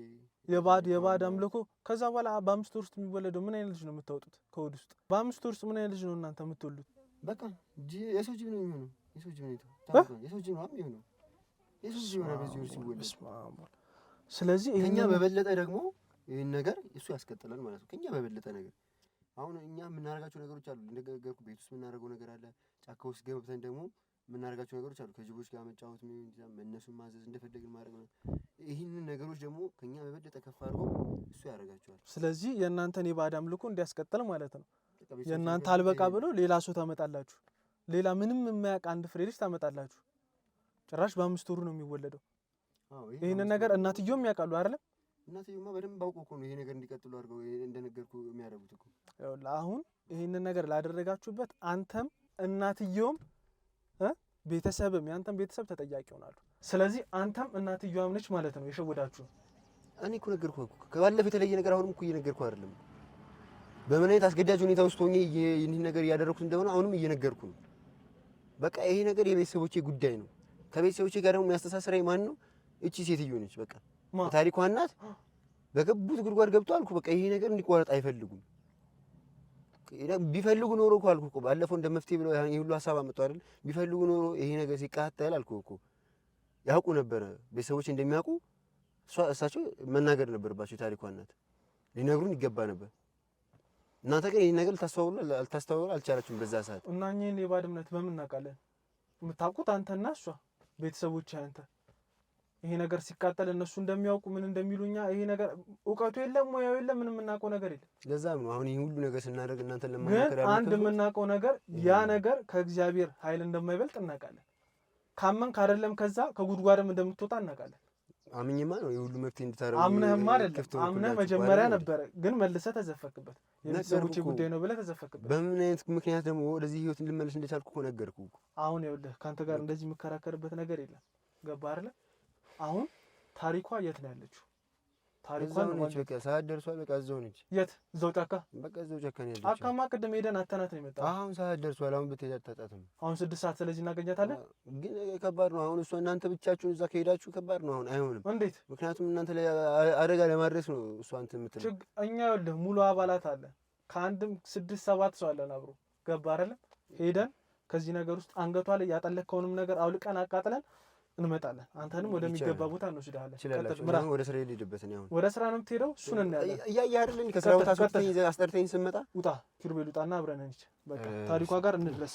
B: የባዕድ አምልኮ። ከዛ በኋላ በ5 ወር ውስጥ የሚወለደው ምን አይነት ልጅ ነው የምታወጡት ከሆድ ውስጥ? በ5 ወር ውስጥ ምን አይነት ልጅ ነው እናንተ የምትወሉት?
A: በቃ የሰው ጅብ ነው የሚሆነው። የሰው ጅብ ነው የሰው ጅብ ነው የሚሆነው። የሰው ጅብ ነው በዚህ ወር ሲወለድ።
B: ስለዚህ
A: ከኛ በበለጠ ደግሞ ይሄን ነገር እሱ ያስቀጥላል ማለት ነው። ከኛ በበለጠ ነገር አሁን እኛ የምናደርጋቸው ነገሮች አሉ። እንደገርኩ ቤት ውስጥ የምናደርገው ነገር አለ። ጫካ ውስጥ ገብተን ደግሞ የምናደርጋቸው ነገሮች አሉ። ከጅቦች ጋር መጫወት ምን ይችላል፣ እነሱን ማዘዝ፣ እንደፈለግን ማድረግ ነው። ይህንን ነገሮች ደግሞ ከኛ በበለጠ ከፍ አድርጎ እሱ ያደርጋቸዋል።
B: ስለዚህ የእናንተን የባዕድ አምልኮ እንዲያስቀጥል ማለት ነው። የእናንተ አልበቃ ብሎ ሌላ ሰው ታመጣላችሁ። ሌላ ምንም የማያውቅ አንድ ፍሬ ልጅ ታመጣላችሁ። ጭራሽ በ5 ወሩ ነው የሚወለደው። ይህንን ነገር እናትየውም ያውቃሉ አይደለም?
A: እናትየውማ በደንብ አውቀው እኮ ነው ይሄ ነገር እንዲቀጥሉ አድርገው እንደነገርኩ የሚያደርጉት እኮ።
B: አሁን ይህንን ነገር ላደረጋችሁበት አንተም እናትየውም ቤተሰብም ያንተም ቤተሰብ ተጠያቂ ይሆናሉ። ስለዚህ አንተም እናትየዋም ነች ማለት ነው የሸወዳችሁ።
A: እኔ እኮ ነገርኩህ እኮ ከባለፈው የተለየ ነገር አሁንም እኮ እየነገርኩህ አይደለም። በምን አይነት አስገዳጅ ሁኔታ ውስጥ ሆኜ ይህን ነገር እያደረኩት እንደሆነ አሁንም እየነገርኩ ነው። በቃ ይሄ ነገር የቤተሰቦቼ ጉዳይ ነው። ከቤተሰቦቼ ጋር ደግሞ የሚያስተሳስረኝ ማን ነው? እቺ ሴትዮ ነች። በቃ ታሪኳ እናት በገቡት ጉድጓድ ገብቶ አልኩ። በቃ ይሄ ነገር እንዲቋረጥ አይፈልጉም። ቢፈልጉ ኖሮ እኮ አልኩ እኮ ባለፈው እንደ መፍትሄ ብለው ይሄ ሁሉ ሀሳብ አመጣው አይደል? ቢፈልጉ ኖሮ ይሄ ነገር ሲቃጠል አልኩ እኮ ያውቁ ነበረ። ቤተሰቦች እንደሚያውቁ እሳቸው መናገር ነበረባቸው። ታሪኳ እናት ሊነግሩን ይገባ ነበር። እናንተ ግን ይሄን ነገር ልታስተውሉ አልቻላችሁም በዛ ሰዓት።
B: እና እኛን የባዕድ እምነት በምን እናውቃለን? የምታውቁት አንተና እሷ ቤተሰቦች አንተ ይሄ ነገር ሲቃጠል እነሱ እንደሚያውቁ ምን እንደሚሉኛ ይሄ ነገር እውቀቱ የለም ሙያው የለም ምንም የምናውቀው ነገር የለም።
A: ለዛም ነው አሁን ይሄ ሁሉ ነገር ስናደርግ እናንተን ለማናከራ
B: ግን አንድ የምናውቀው ነገር ያ ነገር ከእግዚአብሔር ኃይል እንደማይበልጥ እናውቃለን። ካመንክ አይደለም ከዛ ከጉድጓድም እንደምትወጣ እናውቃለን።
A: አምኜማ ነው የሁሉ መፍትሄ እንድታረጉ።
B: አምነህማ አይደለም አምነህ መጀመሪያ ነበረ፣ ግን መልሰህ ተዘፈክበት። የቤተሰቦቼ ጉዳይ ነው ብለህ ተዘፈክበት።
A: በምን አይነት ምክንያት ደግሞ ወደዚህ ህይወት እንድመለስ እንደቻልኩ እኮ ነገርኩህ እኮ።
B: አሁን ይኸውልህ ካንተ ጋር እንደዚህ የምከራከርበት ነገር የለም። ገባህ አይደለ? አሁን ታሪኳ የት ነው ያለችው? ታሪኳን
A: ነች በቃ ሰዓት ደርሷል። በቃ እዛው ነች።
B: የት? እዛው ጫካ።
A: በቃ እዛው ጫካ ነው ያለችው።
B: ጫካማ ቅድም ሄደን አተናት ነው የመጣው።
A: አሁን ሰዓት ደርሷል። አሁን ብትሄድ አታጣትም።
B: አሁን 6 ሰዓት። ስለዚህ እናገኛታለን።
A: ግን ከባድ ነው አሁን። እሷ እናንተ ብቻችሁን እዛ ከሄዳችሁ ከባድ ነው አሁን። አይሆንም።
B: እንዴት?
A: ምክንያቱም እናንተ ላይ አደጋ ለማድረስ ነው እሷ እንትን የምትለው።
B: እኛ ይኸውልህ ሙሉ አባላት አለን። ከአንድም 6-7 ሰው አለን አብሮ። ገባህ አይደለም? ሄደን ከዚህ ነገር ውስጥ አንገቷ ላይ ያጠለቅከውንም ነገር አውልቀን አቃጥለን እንመጣለን። አንተንም ወደሚገባ ቦታ እንወስድሃለን።
A: ወደ ስራ ልሄድበት ነው። አሁን
B: ወደ ስራ ነው የምትሄደው? እሱን እናያለን።
A: እያየህ አይደል? ከስራ ቦታ አስጠርተኝ ስመጣ
B: ውጣ ኪሩቤል ውጣና አብረን እንሂድ። በቃ ታሪኳ ጋር እንድረስ።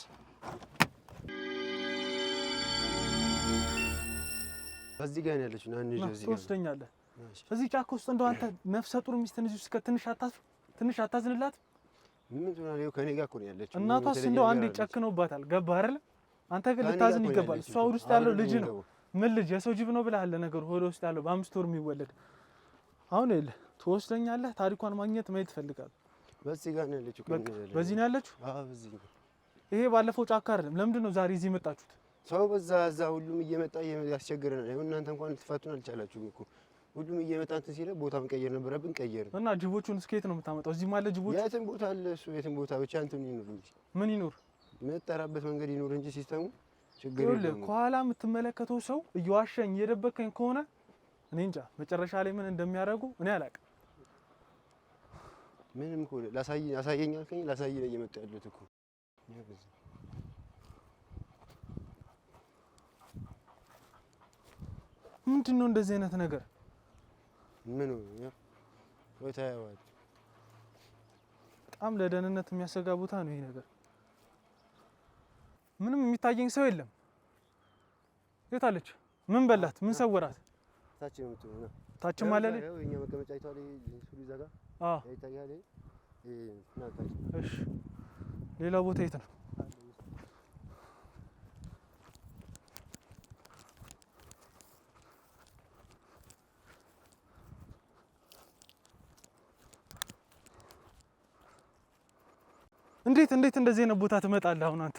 A: እዚህ ጋር ነው ያለችው። ና እንሂድ። እዚህ ጋር
B: ትወስደኛለህ። እዚህ ጫካ ውስጥ እንደው አንተ ነፍሰ ጡር ሚስትን እዚህ እስከ ትንሽ አታዝንላት?
A: ምን ትሆናለህ? ከኔ ጋር እኮ ነው ያለችው።
B: እናቷስ እንደው አንዴ ጨክነውባታል። ገባህ አይደል? አንተ ግን ልታዝን ይገባል። እሷ ሆድ ውስጥ ያለው ልጅ ነው። ምን ልጅ? የሰው ጅብ ነው ብለሃል። ነገሩ ሆድ ውስጥ ያለው በ5 ወር የሚወለድ አሁን ይኸውልህ ትወስደኛለህ። ታሪኳን ማግኘት ማየት እፈልጋለሁ።
A: በዚህ ጋር ነው ያለችው።
B: በዚህ ነው ያለችው?
A: አዎ በዚህ ጋር።
B: ይሄ ባለፈው ጫካ አይደለም። ለምንድን ነው ዛሬ እዚህ የመጣችሁት?
A: ሰው በዛ እዛ ሁሉም እየመጣ ያስቸግረናል። ይሁን እናንተ እንኳን ልትፈቱን አልቻላችሁም እኮ። ሁሉም እየመጣ እንትን ሲለ ቦታ መቀየር ነበረብን፣ ቀየርን።
B: እና ጅቦቹን እስከየት ነው የምታመጣው? እዚህ ማለት ጅቦቹ
A: የትም ቦታ አለ። እሱ የትም ቦታ ብቻ እንትን ይኑር እንጂ
B: ምን ይኑር?
A: የምትጠራበት መንገድ ይኑር እንጂ ሲስተሙ ችግር
B: የለም። ከኋላ የምትመለከተው ሰው እየዋሸኝ እየደበከኝ ከሆነ እኔ እንጃ መጨረሻ ላይ ምን እንደሚያደርጉ እኔ አላውቅም።
A: ምንም እኮ ላሳየኝ አልከኝ፣ ላሳይ ነው እየመጣ ያሉት እኮ።
B: ምንድን ነው እንደዚህ አይነት ነገር?
A: ምን ወይ ታያዋል።
B: በጣም ለደህንነት የሚያሰጋ ቦታ ነው ይሄ ነገር። ምንም የሚታየኝ ሰው የለም። የት አለች? ምን በላት? ምን ሰወራት?
A: ታች ነው የምትሆነው።
B: ታችም አለ ላይ
A: የኛ መቀመጫ ይታል ሱሪ ዘጋ ይታያል።
B: እሺ ሌላ ቦታ የት ነው? እንዴት እንደዚህ አይነት ቦታ ትመጣለህ? አሁን አንተ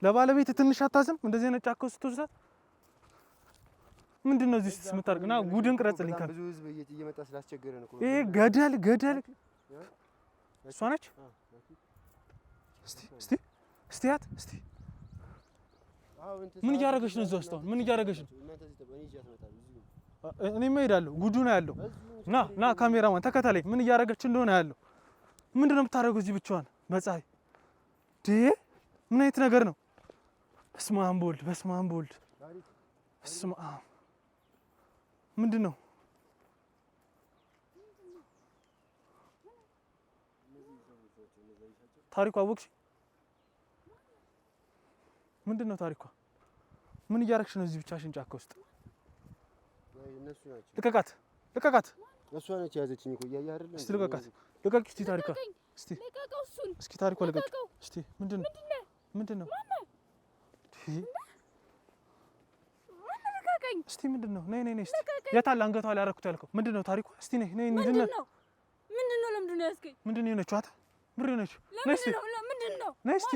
B: ለባለቤት ትንሽ አታዝም? እንደዚህ አይነት ጫካ ውስጥ ትወስዳት ምንድን ነው እዚህ የምታደርግ? ና ጉድን ቅረጽልኝ።
A: ብዙ ህዝብ እየመጣ ስላስቸገረ ነው።
B: ይሄ ገደል እሷ ነች። እስቲ ያት እስቲ ምን እያደረገች ነው? እዛ ውስጥ አሁን ምን እያደረገች ነው? እኔማ እሄዳለሁ። ጉዱ ነው ያለው። ና ካሜራማን ተከተለኝ። ምን እያደረገች እንደሆነ ያለው ምንድን ነው የምታደርገው እዚህ ብቻዋን በፀሐይ? ምን አይነት ነገር ነው? በስመ አብ ወልድ በስመ አብ ወልድ በስመ አብ ምንድን ነው? ታሪኳ አወቅሽ? ምንድን ነው ታሪኳ? ምን እያደረግሽ ነው እዚህ ብቻሽን ጫካ ውስጥ? ልቀቃት!
A: እሷ ነች ያዘችኝ እኮ እያየህ አይደል?
B: እስቲ ልቀቃት! እስቲ ታሪኳ እስኪ ታሪኳ ልቀቅ እስቲ። ምንድን ነው? እስቲ ምንድን ነው? ነይ እስቲ። የት አለ አንገቷ ላይ ያደረኩት ያልከው ምንድን ነው ታሪኳ? እስቲ ነይ። ምንድን ነው? ለምንድን ነው ያዝከኝ? ምንድን ነው የሆነችው? ምንድን ነው የሆነችው? ነይ እስቲ። ነይ እስቲ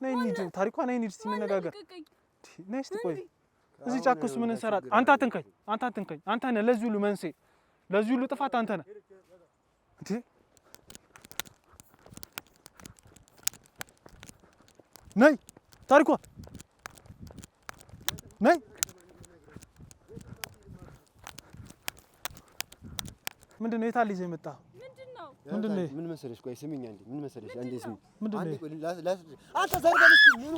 B: እንሂድ። ታሪኳ ነይ እንሂድ እስቲ እንነጋገር። ነይ እስቲ። ቆይ እዚህ ጫካ ውስጥ ምን እንሰራ? አንተ አትንካኝ። አንተ ነህ ለዚህ ሁሉ መንስኤ፣ ለዚህ ሁሉ ጥፋት አንተ ነህ እንዴ? ነይ ታሪኳ ነይ። ምንድን ነው? የት አለ ይዘህ የመጣኸው? ምንድን ነው?
A: ምን መሰለሽ? ቆይ ስሚኝ አንዴ። ምን መሰለሽ? አንዴ ስሚኝ።
B: ምንድን ነው?
A: አንተ ዘርበል እስኪ ምን